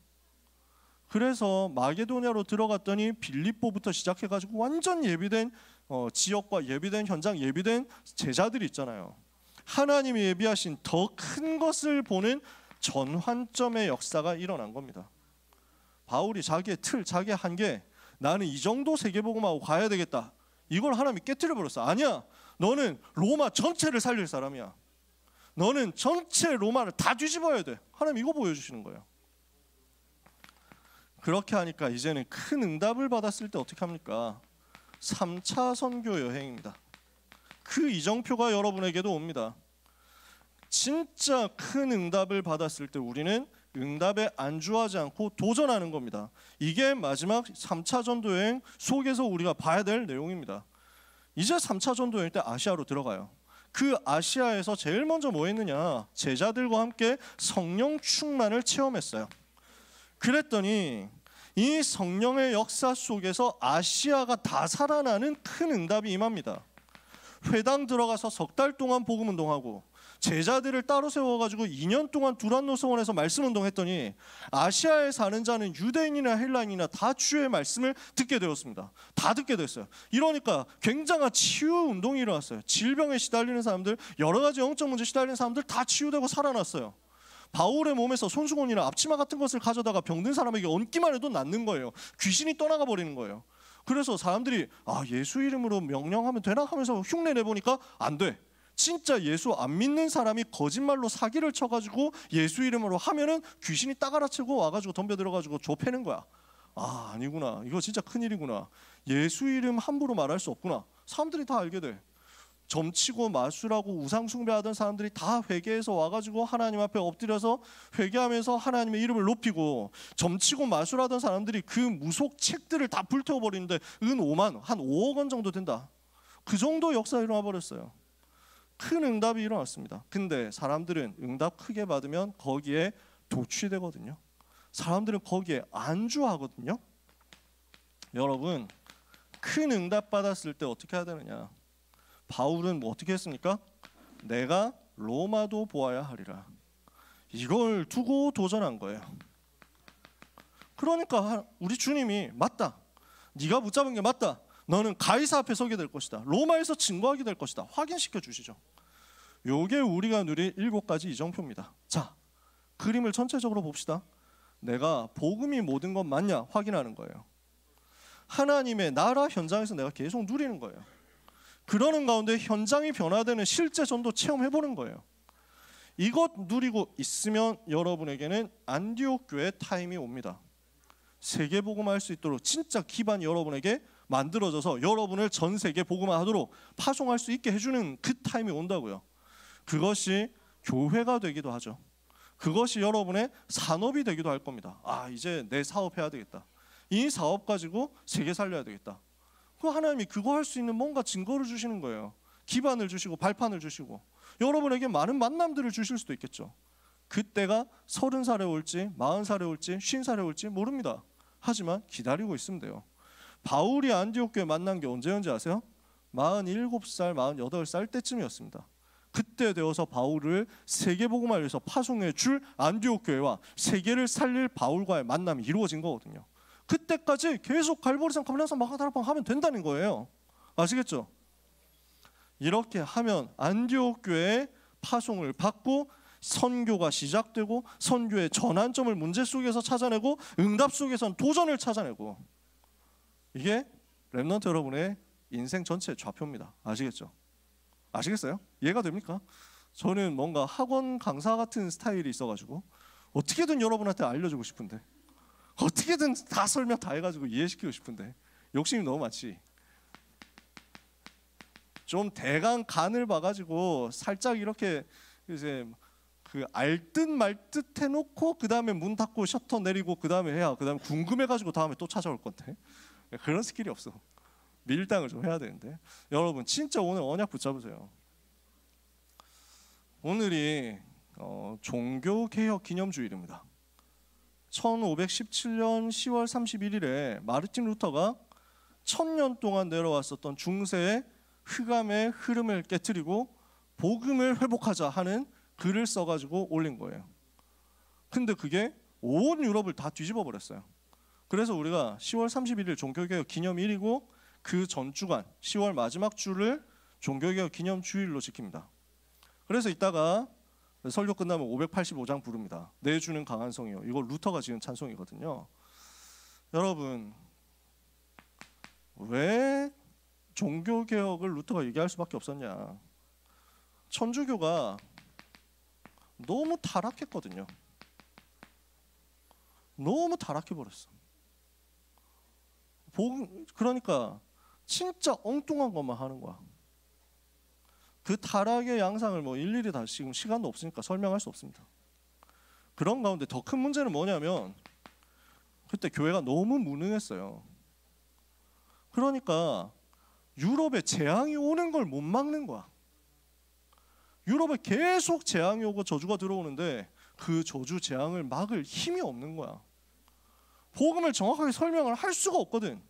그래서 마게도냐로 들어갔더니 빌립보부터 시작해가지고 완전 예비된 지역과 예비된 현장, 예비된 제자들이 있잖아요. 하나님이 예비하신 더 큰 것을 보는 전환점의 역사가 일어난 겁니다. 바울이 자기의 틀, 자기의 한계, 나는 이 정도 세계복음하고 가야 되겠다, 이걸 하나님이 깨트려 버렸어. 아니야, 너는 로마 전체를 살릴 사람이야. 너는 전체 로마를 다 뒤집어야 돼. 하나님 이거 보여주시는 거예요. 그렇게 하니까 이제는 큰 응답을 받았을 때 어떻게 합니까? 3차 선교 여행입니다. 그 이정표가 여러분에게도 옵니다. 진짜 큰 응답을 받았을 때 우리는 응답에 안주하지 않고 도전하는 겁니다. 이게 마지막 3차 전도 여행 속에서 우리가 봐야 될 내용입니다. 이제 3차 전도 여행 때 아시아로 들어가요. 그 아시아에서 제일 먼저 뭐 했느냐? 제자들과 함께 성령 충만을 체험했어요. 그랬더니 이 성령의 역사 속에서 아시아가 다 살아나는 큰 응답이 임합니다. 회당 들어가서 석 달 동안 복음 운동하고 제자들을 따로 세워가지고 2년 동안 두란노 성원에서 말씀 운동했더니 아시아에 사는 자는 유대인이나 헬라인이나 다 주의 말씀을 듣게 되었습니다. 다 듣게 됐어요. 이러니까 굉장한 치유 운동이 일어났어요. 질병에 시달리는 사람들, 여러 가지 영적 문제 시달리는 사람들 다 치유되고 살아났어요. 바울의 몸에서 손수건이나 앞치마 같은 것을 가져다가 병든 사람에게 얹기만 해도 낫는 거예요. 귀신이 떠나가 버리는 거예요. 그래서 사람들이 예수 이름으로 명령하면 되나 하면서 흉내 내보니까 안 돼. 진짜 예수 안 믿는 사람이 거짓말로 사기를 쳐가지고 예수 이름으로 하면은 귀신이 따가라치고 와가지고 덤벼 들어가지고 좁혀는 거야. 아니구나, 이거 진짜 큰일이구나. 예수 이름 함부로 말할 수 없구나. 사람들이 다 알게 돼. 점치고 마술하고 우상 숭배하던 사람들이 다 회개해서 와가지고 하나님 앞에 엎드려서 회개하면서 하나님의 이름을 높이고, 점치고 마술하던 사람들이 그 무속 책들을 다 불태워버리는데 은 5만, 한 5억 원 정도 된다. 그 정도 역사가 일어나 버렸어요. 큰 응답이 일어났습니다. 근데 사람들은 응답 크게 받으면 거기에 도취되거든요. 사람들은 거기에 안주하거든요. 여러분, 큰 응답 받았을 때 어떻게 해야 되느냐? 바울은 뭐 어떻게 했습니까? 내가 로마도 보아야 하리라. 이걸 두고 도전한 거예요. 그러니까 우리 주님이 맞다, 네가 붙잡은 게 맞다, 너는 가이사 앞에 서게 될 것이다, 로마에서 증거하게 될 것이다, 확인시켜 주시죠. 요게 우리가 누릴 7가지 이정표입니다. 자, 그림을 전체적으로 봅시다. 내가 복음이 모든 것 맞냐 확인하는 거예요. 하나님의 나라 현장에서 내가 계속 누리는 거예요. 그러는 가운데 현장이 변화되는 실제 전도 체험해보는 거예요. 이것 누리고 있으면 여러분에게는 안디옥 교회 타임이 옵니다. 세계 복음화할 수 있도록 진짜 기반이 여러분에게 만들어져서 여러분을 전 세계 복음화하도록 파송할 수 있게 해주는 그 타임이 온다고요. 그것이 교회가 되기도 하죠. 그것이 여러분의 산업이 되기도 할 겁니다. 이제 내 사업해야 되겠다. 이 사업 가지고 세계 살려야 되겠다. 그 하나님이 그거 할 수 있는 뭔가 증거를 주시는 거예요. 기반을 주시고 발판을 주시고 여러분에게 많은 만남들을 주실 수도 있겠죠. 그때가 30살에 올지 40살에 올지 50살에 올지 모릅니다. 하지만 기다리고 있으면 돼요. 바울이 안디옥 교회 만난 게 언제였는지 아세요? 47살, 48살 때쯤이었습니다. 그때 되어서 바울을 세계복음화를 위해서 파송해 줄 안디옥 교회와 세계를 살릴 바울과의 만남이 이루어진 거거든요. 그때까지 계속 갈보리산, 감람산, 마가다락방 하면 된다는 거예요. 아시겠죠? 이렇게 하면 안디옥 교회의 파송을 받고 선교가 시작되고 선교의 전환점을 문제 속에서 찾아내고 응답 속에선 도전을 찾아내고 이게 렘넌트 여러분의 인생 전체의 좌표입니다. 아시겠죠? 아시겠어요? 이해가 됩니까? 저는 뭔가 학원 강사 같은 스타일이 있어가지고 어떻게든 여러분한테 알려주고 싶은데 어떻게든 다 설명 다 해가지고 이해시키고 싶은데 욕심이 너무 많지. 좀 대강 간을 봐가지고 살짝 이렇게 이제 그 알듯 말듯 해놓고 그 다음에 문 닫고 셔터 내리고 그 다음에 해야 그 다음에 궁금해가지고 다음에 또 찾아올 건데 그런 스킬이 없어. 밀당을 좀 해야 되는데 여러분 진짜 오늘 언약 붙잡으세요. 오늘이 종교개혁 기념주일입니다. 1517년 10월 31일에 마르틴 루터가 1000년 동안 내려왔었던 중세의 흑암의 흐름을 깨트리고 복음을 회복하자 하는 글을 써가지고 올린 거예요. 근데 그게 온 유럽을 다 뒤집어 버렸어요. 그래서 우리가 10월 31일 종교개혁 기념일이고 그 전주간 10월 마지막 주를 종교개혁 기념주일로 지킵니다. 그래서 이따가 설교 끝나면 585장 부릅니다. 내 주는 강한 성이요. 이거 루터가 지은 찬송이거든요. 여러분 왜 종교개혁을 루터가 얘기할 수밖에 없었냐. 천주교가 너무 타락했거든요. 너무 타락해버렸어. 그러니까 진짜 엉뚱한 것만 하는 거야. 그 타락의 양상을 뭐 일일이 다 지금 시간도 없으니까 설명할 수 없습니다. 그런 가운데 더 큰 문제는 뭐냐면 그때 교회가 너무 무능했어요. 그러니까 유럽에 재앙이 오는 걸 못 막는 거야. 유럽에 계속 재앙이 오고 저주가 들어오는데 그 저주 재앙을 막을 힘이 없는 거야. 복음을 정확하게 설명을 할 수가 없거든.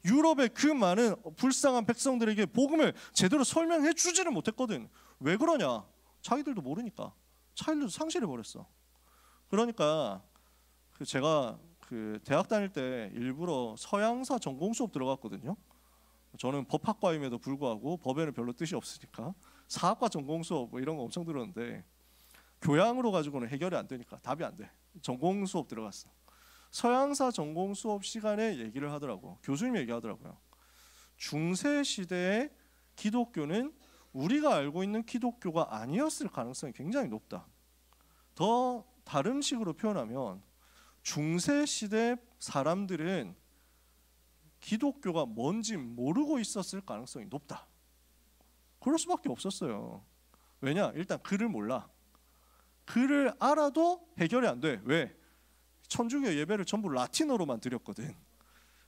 유럽의 그 많은 불쌍한 백성들에게 복음을 제대로 설명해 주지를 못했거든. 왜 그러냐? 자기들도 모르니까. 자기들도 상실해 버렸어. 그러니까 제가 대학 다닐 때 일부러 서양사 전공 수업 들어갔거든요. 저는 법학과임에도 불구하고 법에는 별로 뜻이 없으니까 사학과 전공 수업 뭐 이런 거 엄청 들었는데 교양으로 가지고는 해결이 안 되니까 답이 안 돼. 전공 수업 들어갔어. 서양사 전공 수업 시간에 얘기를 하더라고. 교수님이 얘기하더라고요. 중세 시대의 기독교는 우리가 알고 있는 기독교가 아니었을 가능성이 굉장히 높다. 더 다른 식으로 표현하면 중세 시대 사람들은 기독교가 뭔지 모르고 있었을 가능성이 높다. 그럴 수밖에 없었어요. 왜냐? 일단 글을 몰라. 글을 알아도 해결이 안 돼. 왜? 천주교 예배를 전부 라틴어로만 드렸거든.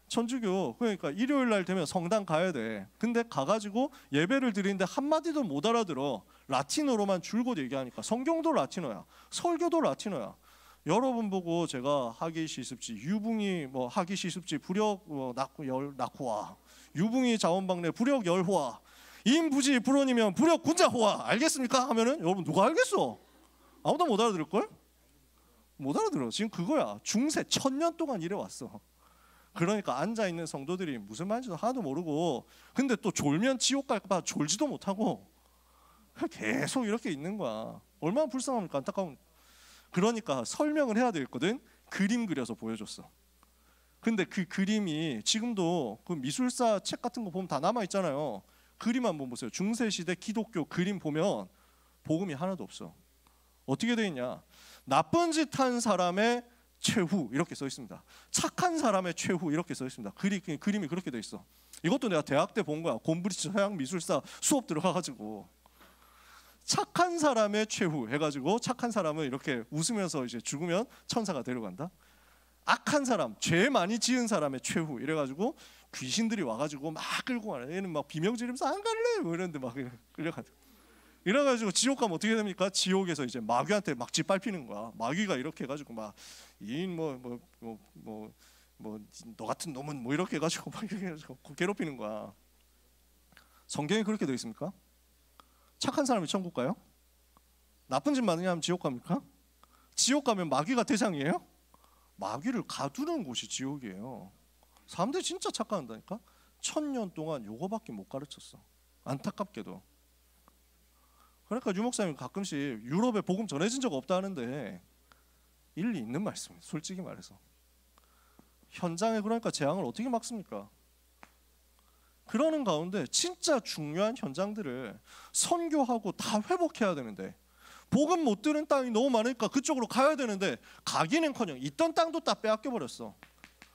천주교 그러니까 일요일 날 되면 성당 가야 돼. 근데 가가지고 예배를 드리는데 한마디도 못 알아들어. 라틴어로만 줄곧 얘기하니까 성경도 라틴어야. 설교도 라틴어야. 여러분 보고 제가 하기 시습지 유붕이 뭐 하기 시습지 부력 낙후와 유붕이 자원방래 부력 열호와 임부지 불원이면 부력 군자호와 알겠습니까? 하면은 여러분 누가 알겠어? 아무도 못 알아들을걸? 못 알아들어. 지금 그거야. 중세 1000년 동안 이래 왔어. 그러니까 앉아있는 성도들이 무슨 말인지도 하나도 모르고 근데 또 졸면 지옥 갈까 봐 졸지도 못하고 계속 이렇게 있는 거야. 얼마나 불쌍합니까? 안타까운. 그러니까 설명을 해야 되겠거든. 그림 그려서 보여줬어. 근데 그 그림이 지금도 그 미술사 책 같은 거 보면 다 남아있잖아요. 그림 한번 보세요. 중세시대 기독교 그림 보면 복음이 하나도 없어. 어떻게 돼 있냐? 나쁜 짓 한 사람의 최후 이렇게 써 있습니다. 착한 사람의 최후 이렇게 써 있습니다. 그림이 그렇게 돼 있어. 이것도 내가 대학 때 본 거야. 곰브리지 서양미술사 수업 들어가가지고 착한 사람의 최후 해가지고 착한 사람은 이렇게 웃으면서 이제 죽으면 천사가 데려간다. 악한 사람, 죄 많이 지은 사람의 최후 이래가지고 귀신들이 와가지고 막 끌고 가네. 얘는 막 비명 지르면서 안 갈래 뭐 이러는데 막 끌려가지고 이래가지고 지옥 가면 어떻게 됩니까? 지옥에서 이제 마귀한테 막 짓밟히는 거야. 마귀가 이렇게 해가지고 막 이 너 같은 놈은 뭐 이렇게 해가지고 막 이렇게 해가지고 괴롭히는 거야. 성경에 그렇게 되어 있습니까? 착한 사람이 천국 가요? 나쁜 짓 많이 하면 지옥 갑니까? 지옥 가면 마귀가 대상이에요? 마귀를 가두는 곳이 지옥이에요. 사람들이 진짜 착각한다니까. 1000년 동안 요거밖에 못 가르쳤어. 안타깝게도. 그러니까 유 목사님 가끔씩 유럽에 복음 전해진 적 없다 하는데 일리 있는 말씀이에요. 솔직히 말해서. 현장에 그러니까 재앙을 어떻게 막습니까? 그러는 가운데 진짜 중요한 현장들을 선교하고 다 회복해야 되는데 복음 못 들은 땅이 너무 많으니까 그쪽으로 가야 되는데 가기는커녕 있던 땅도 다 빼앗겨 버렸어.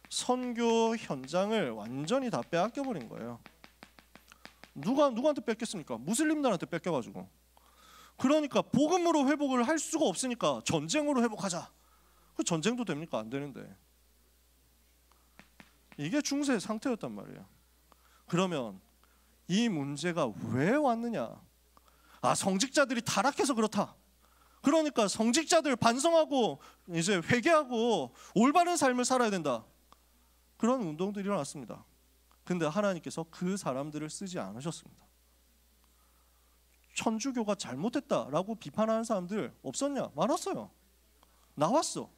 선교 현장을 완전히 다 빼앗겨 버린 거예요. 누구한테 뺏겼습니까? 무슬림들한테 뺏겨가지고. 그러니까 복음으로 회복을 할 수가 없으니까 전쟁으로 회복하자. 그 전쟁도 됩니까? 안 되는데. 이게 중세의 상태였단 말이에요. 그러면 이 문제가 왜 왔느냐? 성직자들이 타락해서 그렇다. 그러니까 성직자들 반성하고 이제 회개하고 올바른 삶을 살아야 된다. 그런 운동들이 일어났습니다. 근데 하나님께서 그 사람들을 쓰지 않으셨습니다. 천주교가 잘못했다라고 비판하는 사람들 없었냐? 많았어요. 나왔어.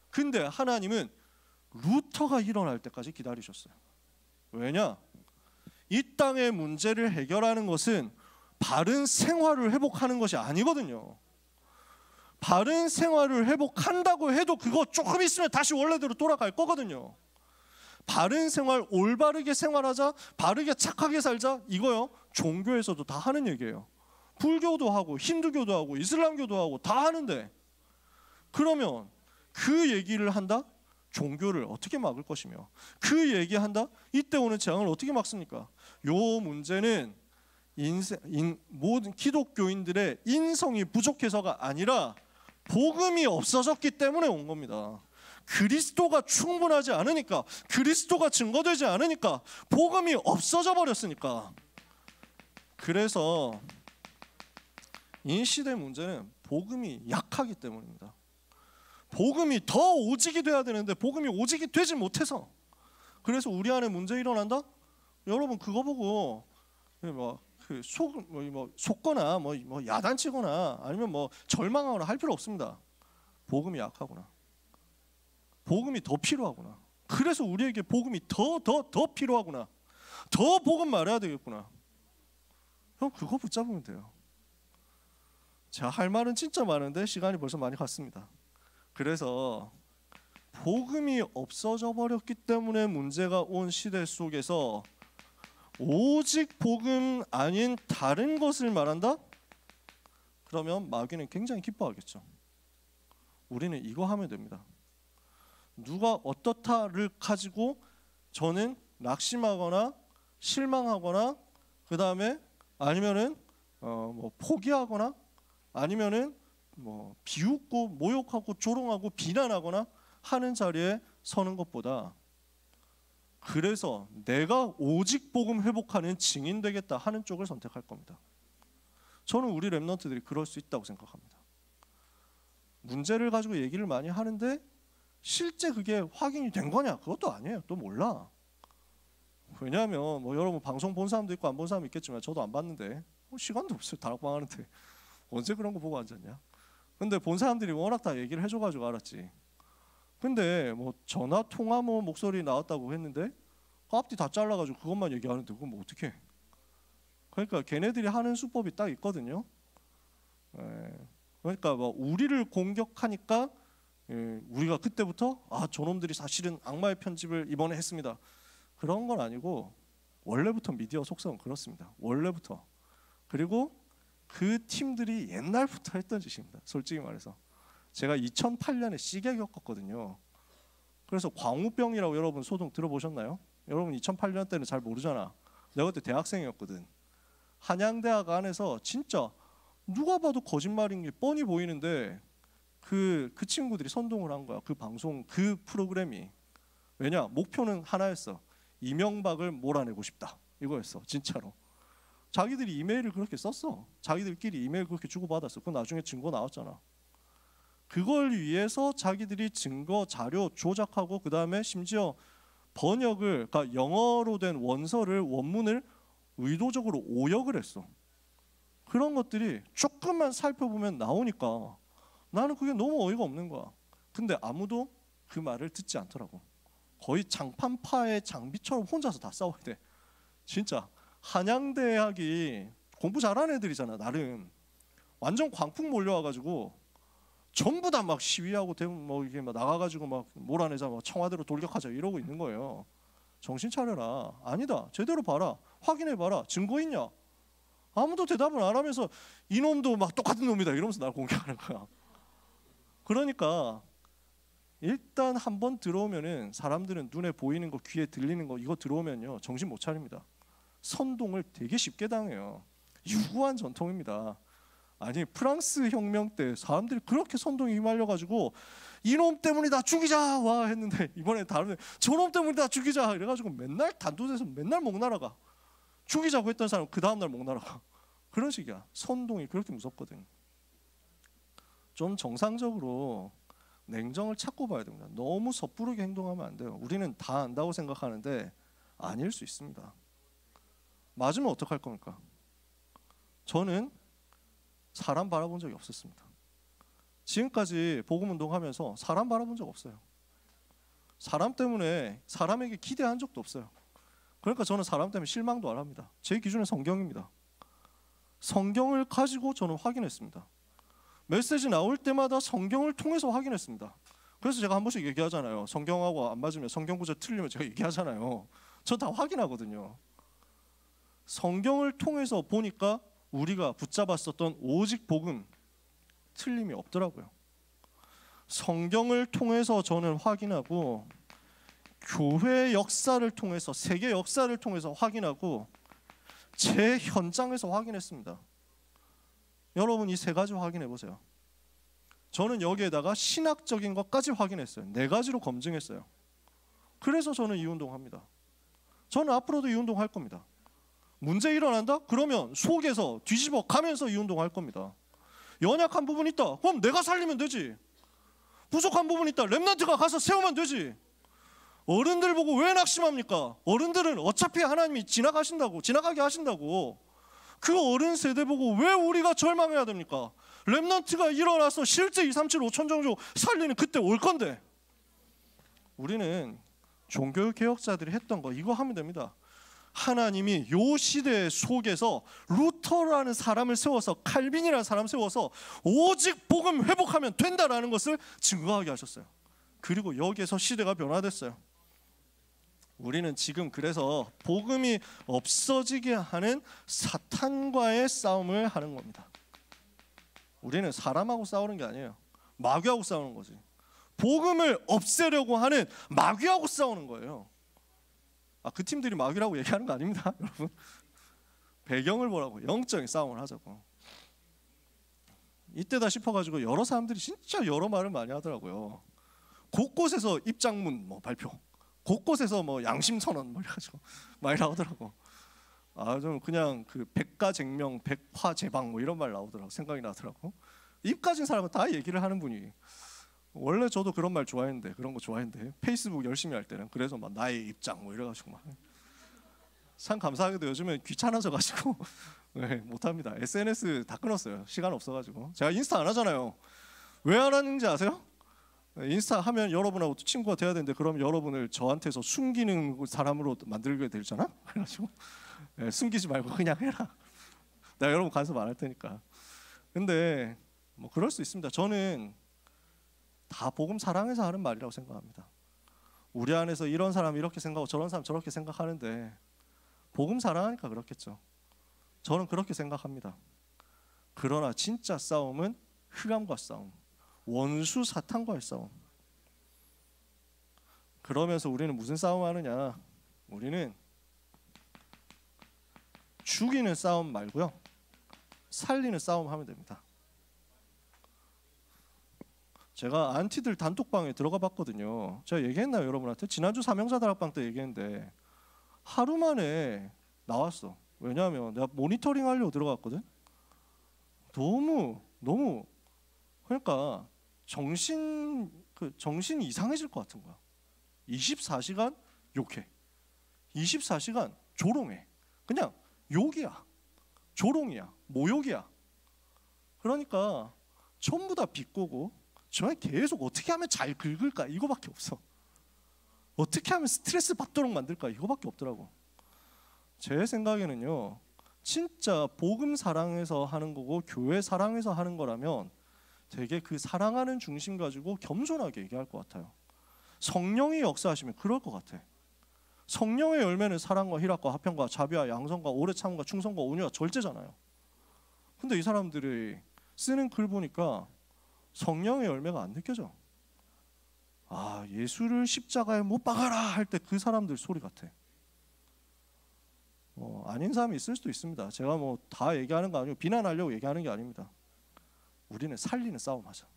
근데 하나님은 루터가 일어날 때까지 기다리셨어요. 왜냐? 이 땅의 문제를 해결하는 것은 바른 생활을 회복하는 것이 아니거든요. 바른 생활을 회복한다고 해도 그거 조금 있으면 다시 원래대로 돌아갈 거거든요. 바른 생활, 올바르게 생활하자, 바르게 착하게 살자, 이거요 종교에서도 다 하는 얘기예요. 불교도 하고 힌두교도 하고 이슬람교도 하고 다 하는데, 그러면 그 얘기를 한다? 종교를 어떻게 막을 것이며, 그 얘기한다? 이때 오는 재앙을 어떻게 막습니까? 요 문제는 모든 기독교인들의 인성이 부족해서가 아니라 복음이 없어졌기 때문에 온 겁니다. 그리스도가 충분하지 않으니까, 그리스도가 증거되지 않으니까, 복음이 없어져 버렸으니까. 그래서 이 시대 문제는 복음이 약하기 때문입니다. 복음이 더 오직이 돼야 되는데 복음이 오직이 되지 못해서. 그래서 우리 안에 문제 일어난다? 여러분 그거 보고 속거나 야단치거나 아니면 절망하거나 할 필요 없습니다. 복음이 약하구나. 복음이 더 필요하구나. 그래서 우리에게 복음이 더 필요하구나. 더 복음 말해야 되겠구나. 형 그거 붙잡으면 돼요. 제가 할 말은 진짜 많은데 시간이 벌써 많이 갔습니다. 그래서 복음이 없어져 버렸기 때문에 문제가 온 시대 속에서 오직 복음 아닌 다른 것을 말한다? 그러면 마귀는 굉장히 기뻐하겠죠. 우리는 이거 하면 됩니다. 누가 어떻다를 가지고 저는 낙심하거나 실망하거나 그 다음에 아니면은 포기하거나 아니면은 비웃고 모욕하고 조롱하고 비난하거나 하는 자리에 서는 것보다, 그래서 내가 오직 복음 회복하는 증인 되겠다 하는 쪽을 선택할 겁니다. 저는 우리 렘넌트들이 그럴 수 있다고 생각합니다. 문제를 가지고 얘기를 많이 하는데 실제 그게 확인이 된 거냐? 그것도 아니에요. 또 몰라. 왜냐하면 여러분 방송 본 사람도 있고 안 본 사람도 있겠지만 저도 안 봤는데 시간도 없어요. 다락방 하는데 언제 그런 거 보고 앉았냐? 근데 본 사람들이 워낙 다 얘기를 해줘가지고 알았지. 근데 전화 통화 목소리 나왔다고 했는데 앞뒤 다 잘라가지고 그것만 얘기하는데 그건 어떡해? 그러니까 걔네들이 하는 수법이 딱 있거든요. 그러니까 우리를 공격하니까 우리가 그때부터 저놈들이 사실은 악마의 편집을 이번에 했습니다. 그런 건 아니고 원래부터 미디어 속성은 그렇습니다. 원래부터. 그리고 그 팀들이 옛날부터 했던 짓입니다. 솔직히 말해서 제가 2008년에 시계 겪었거든요. 그래서 광우병이라고 여러분 소동 들어보셨나요? 여러분 2008년 때는 잘 모르잖아. 내가 그때 대학생이었거든. 한양대학 안에서 진짜 누가 봐도 거짓말인 게 뻔히 보이는데 그 친구들이 선동을 한 거야. 그 방송, 그 프로그램이. 왜냐? 목표는 하나였어. 이명박을 몰아내고 싶다. 이거였어. 진짜로. 자기들이 이메일을 그렇게 썼어. 자기들끼리 이메일 그렇게 주고받았어. 그 나중에 증거 나왔잖아. 그걸 위해서 자기들이 증거 자료 조작하고 그 다음에 심지어 번역을, 그러니까 영어로 된 원서를, 원문을 의도적으로 오역을 했어. 그런 것들이 조금만 살펴보면 나오니까 나는 그게 너무 어이가 없는 거야. 근데 아무도 그 말을 듣지 않더라고. 거의 장판파의 장비처럼 혼자서 다 싸워야 돼. 진짜 한양대학이 공부 잘하는 애들이잖아. 나름 완전 광풍 몰려와가지고 전부 다 막 시위하고 뭐 이게 막 나가가지고 막 몰아내자, 막 청와대로 돌격하자 이러고 있는 거예요. 정신 차려라. 아니다. 제대로 봐라. 확인해 봐라. 증거 있냐? 아무도 대답을 안 하면서 이놈도 막 똑같은 놈이다 이러면서 날 공격하는 거야. 그러니까 일단 한번 들어오면은 사람들은 눈에 보이는 거, 귀에 들리는 거 이거 들어오면요 정신 못 차립니다. 선동을 되게 쉽게 당해요. 유구한 전통입니다. 아니 프랑스 혁명 때 사람들이 그렇게 선동에 휘말려가지고 이놈 때문이다 죽이자 와 했는데 이번에 다른 저놈 때문이다 죽이자 이래가지고 맨날 단도대에서 맨날 목 날아가. 죽이자고 했던 사람 그 다음날 목 날아가. 그런 식이야. 선동이 그렇게 무섭거든. 좀 정상적으로 냉정을 찾고 봐야 됩니다. 너무 섣부르게 행동하면 안 돼요. 우리는 다 안다고 생각하는데 아닐 수 있습니다. 맞으면 어떡할 겁니까? 저는 사람 바라본 적이 없었습니다. 지금까지 복음운동하면서 사람 바라본 적 없어요. 사람 때문에 사람에게 기대한 적도 없어요. 그러니까 저는 사람 때문에 실망도 안 합니다. 제 기준은 성경입니다. 성경을 가지고 저는 확인했습니다. 메시지 나올 때마다 성경을 통해서 확인했습니다. 그래서 제가 한 번씩 얘기하잖아요. 성경하고 안 맞으면, 성경 구절 틀리면 제가 얘기하잖아요. 저 다 확인하거든요. 성경을 통해서 보니까 우리가 붙잡았었던 오직 복음 틀림이 없더라고요. 성경을 통해서 저는 확인하고 교회 역사를 통해서, 세계 역사를 통해서 확인하고 제 현장에서 확인했습니다. 여러분 이 세 가지 확인해 보세요. 저는 여기에다가 신학적인 것까지 확인했어요. 네 가지로 검증했어요. 그래서 저는 이 운동합니다. 저는 앞으로도 이 운동할 겁니다. 문제 일어난다? 그러면 속에서 뒤집어 가면서 이 운동할 겁니다. 연약한 부분 있다? 그럼 내가 살리면 되지. 부족한 부분 있다? 렘넌트가 가서 세우면 되지. 어른들 보고 왜 낙심합니까? 어른들은 어차피 하나님이 지나가게 하신다고. 그 어른 세대 보고 왜 우리가 절망해야 됩니까? 렘넌트가 일어나서 실제 237 5천 정도 살리는 그때 올 건데. 우리는 종교개혁자들이 했던 거 이거 하면 됩니다. 하나님이 요 시대 속에서 루터라는 사람을 세워서, 칼빈이라는 사람을 세워서 오직 복음 회복하면 된다라는 것을 증거하게 하셨어요. 그리고 여기에서 시대가 변화됐어요. 우리는 지금 그래서 복음이 없어지게 하는 사탄과의 싸움을 하는 겁니다. 우리는 사람하고 싸우는 게 아니에요. 마귀하고 싸우는 거지. 복음을 없애려고 하는 마귀하고 싸우는 거예요. 그 팀들이 마귀라고 얘기하는 거 아닙니다, 여러분. 배경을 보라고. 영적인 싸움을 하자고. 이때다 싶어가지고 여러 사람들이 진짜 여러 말을 많이 하더라고요. 곳곳에서 입장문 뭐 발표, 곳곳에서 뭐 양심 선언 뭐 이래가지고 많이 나오더라고. 좀 그냥 그 백가쟁명, 백화제방 뭐 이런 말 나오더라고. 생각이 나더라고. 입 가진 사람은 다 얘기를 하는 분이. 원래 저도 그런 말 좋아했는데, 그런 거 좋아했는데 페이스북 열심히 할 때는 그래서 막 나의 입장 뭐 이래가지고 막 참 감사하게도 요즘엔 귀찮아져가지고 네, 못합니다. SNS 다 끊었어요. 시간 없어가지고. 제가 인스타 안 하잖아요. 왜 안 하는지 아세요? 인스타 하면 여러분하고 친구가 돼야 되는데 그럼 여러분을 저한테서 숨기는 사람으로 만들게 되잖아. 그래가지고 네, 숨기지 말고 그냥 해라. 내가 여러분 간섭 안 할 테니까. 근데 뭐 그럴 수 있습니다. 저는 다 복음 사랑해서 하는 말이라고 생각합니다. 우리 안에서 이런 사람 이렇게 생각하고 저런 사람 저렇게 생각하는데 복음 사랑하니까 그렇겠죠. 저는 그렇게 생각합니다. 그러나 진짜 싸움은 흑암과 싸움, 원수 사탄과의 싸움. 그러면서 우리는 무슨 싸움하느냐? 우리는 죽이는 싸움 말고요, 살리는 싸움 하면 됩니다. 제가 안티들 단톡방에 들어가 봤거든요. 제가 얘기했나요 여러분한테? 지난주 사명자다락방 때 얘기했는데 하루 만에 나왔어. 왜냐하면 내가 모니터링 하려고 들어갔거든. 너무 그러니까 정신이 이상해질 것 같은 거야. 24시간 욕해, 24시간 조롱해. 그냥 욕이야, 조롱이야, 모욕이야. 그러니까 전부 다 비꼬고 저는 계속 어떻게 하면 잘 긁을까 이거밖에 없어. 어떻게 하면 스트레스 받도록 만들까 이거밖에 없더라고. 제 생각에는요, 진짜 복음 사랑해서 하는 거고 교회 사랑해서 하는 거라면 되게 그 사랑하는 중심 가지고 겸손하게 얘기할 것 같아요. 성령이 역사하시면 그럴 것 같아. 성령의 열매는 사랑과 희락과 화평과 자비와 양선과 오래 참음과 충성과 온유와 절제잖아요. 근데 이 사람들이 쓰는 글 보니까 성령의 열매가 안 느껴져. 아, 예수를 십자가에 못 박아라 할 때 그 사람들 소리 같아. 아닌 사람이 있을 수도 있습니다. 제가 뭐 다 얘기하는 거 아니고 비난하려고 얘기하는 게 아닙니다. 우리는 살리는 싸움 하자.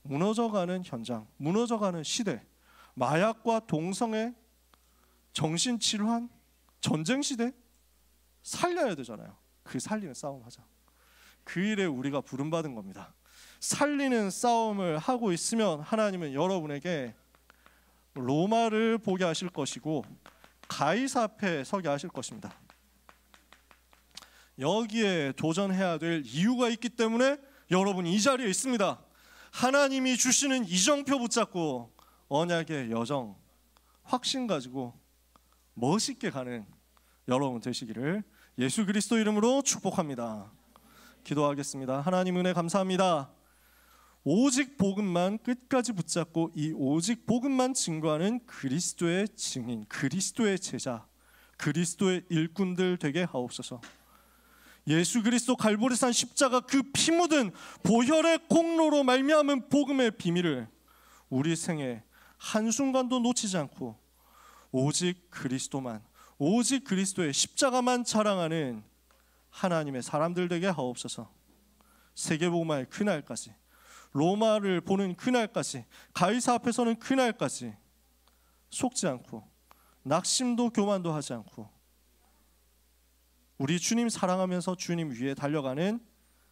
무너져가는 현장, 무너져가는 시대, 마약과 동성애, 정신질환, 전쟁 시대 살려야 되잖아요. 그 살리는 싸움 하자. 그 일에 우리가 부름받은 겁니다. 살리는 싸움을 하고 있으면 하나님은 여러분에게 로마를 보게 하실 것이고 가이사 앞에 서게 하실 것입니다. 여기에 도전해야 될 이유가 있기 때문에 여러분이 이 자리에 있습니다. 하나님이 주시는 이정표 붙잡고 언약의 여정, 확신 가지고 멋있게 가는 여러분 되시기를 예수 그리스도 이름으로 축복합니다. 기도하겠습니다. 하나님 은혜 감사합니다. 오직 복음만 끝까지 붙잡고 이 오직 복음만 증거하는 그리스도의 증인, 그리스도의 제자, 그리스도의 일꾼들 되게 하옵소서. 예수 그리스도 갈보리산 십자가 그 피 묻은 보혈의 공로로 말미암은 복음의 비밀을 우리 생에 한순간도 놓치지 않고 오직 그리스도만, 오직 그리스도의 십자가만 자랑하는 하나님의 사람들 되게 하옵소서. 세계복음화의 그날까지, 로마를 보는 그날까지, 가이사 앞에 서는 그날까지 속지 않고 낙심도 교만도 하지 않고 우리 주님 사랑하면서 주님 위에 달려가는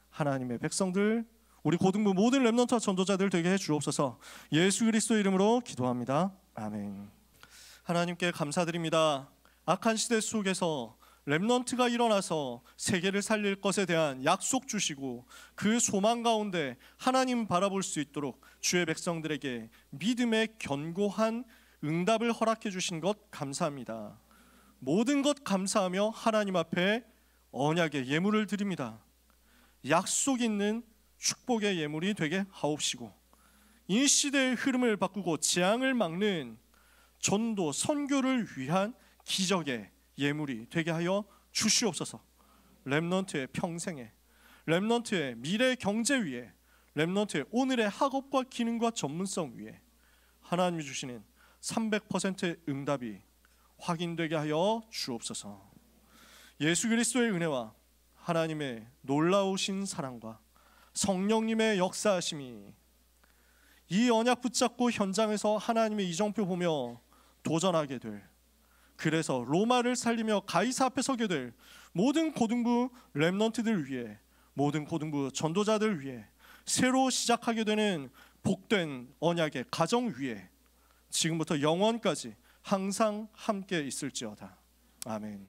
하나님의 백성들, 우리 고등부 모든 렘넌트와 전도자들 되게 해 주옵소서. 예수 그리스도 이름으로 기도합니다. 아멘. 하나님께 감사드립니다. 악한 시대 속에서 렘넌트가 일어나서 세계를 살릴 것에 대한 약속 주시고 그 소망 가운데 하나님 바라볼 수 있도록 주의 백성들에게 믿음의 견고한 응답을 허락해 주신 것 감사합니다. 모든 것 감사하며 하나님 앞에 언약의 예물을 드립니다. 약속 있는 축복의 예물이 되게 하옵시고 이 시대의 흐름을 바꾸고 재앙을 막는 전도 선교를 위한 기적의 예물이 되게 하여 주시옵소서. 렘넌트의 평생에, 렘넌트의 미래 경제 위에, 렘넌트의 오늘의 학업과 기능과 전문성 위에 하나님이 주시는 300%의 응답이 확인되게 하여 주옵소서. 예수 그리스도의 은혜와 하나님의 놀라우신 사랑과 성령님의 역사하심이 이 언약 붙잡고 현장에서 하나님의 이정표 보며 도전하게 될, 그래서 로마를 살리며 가이사 앞에 서게 될 모든 고등부 렘넌트들 위해, 모든 고등부 전도자들 위해 새로 시작하게 되는 복된 언약의 가정 위에 지금부터 영원까지 항상 함께 있을지어다. 아멘.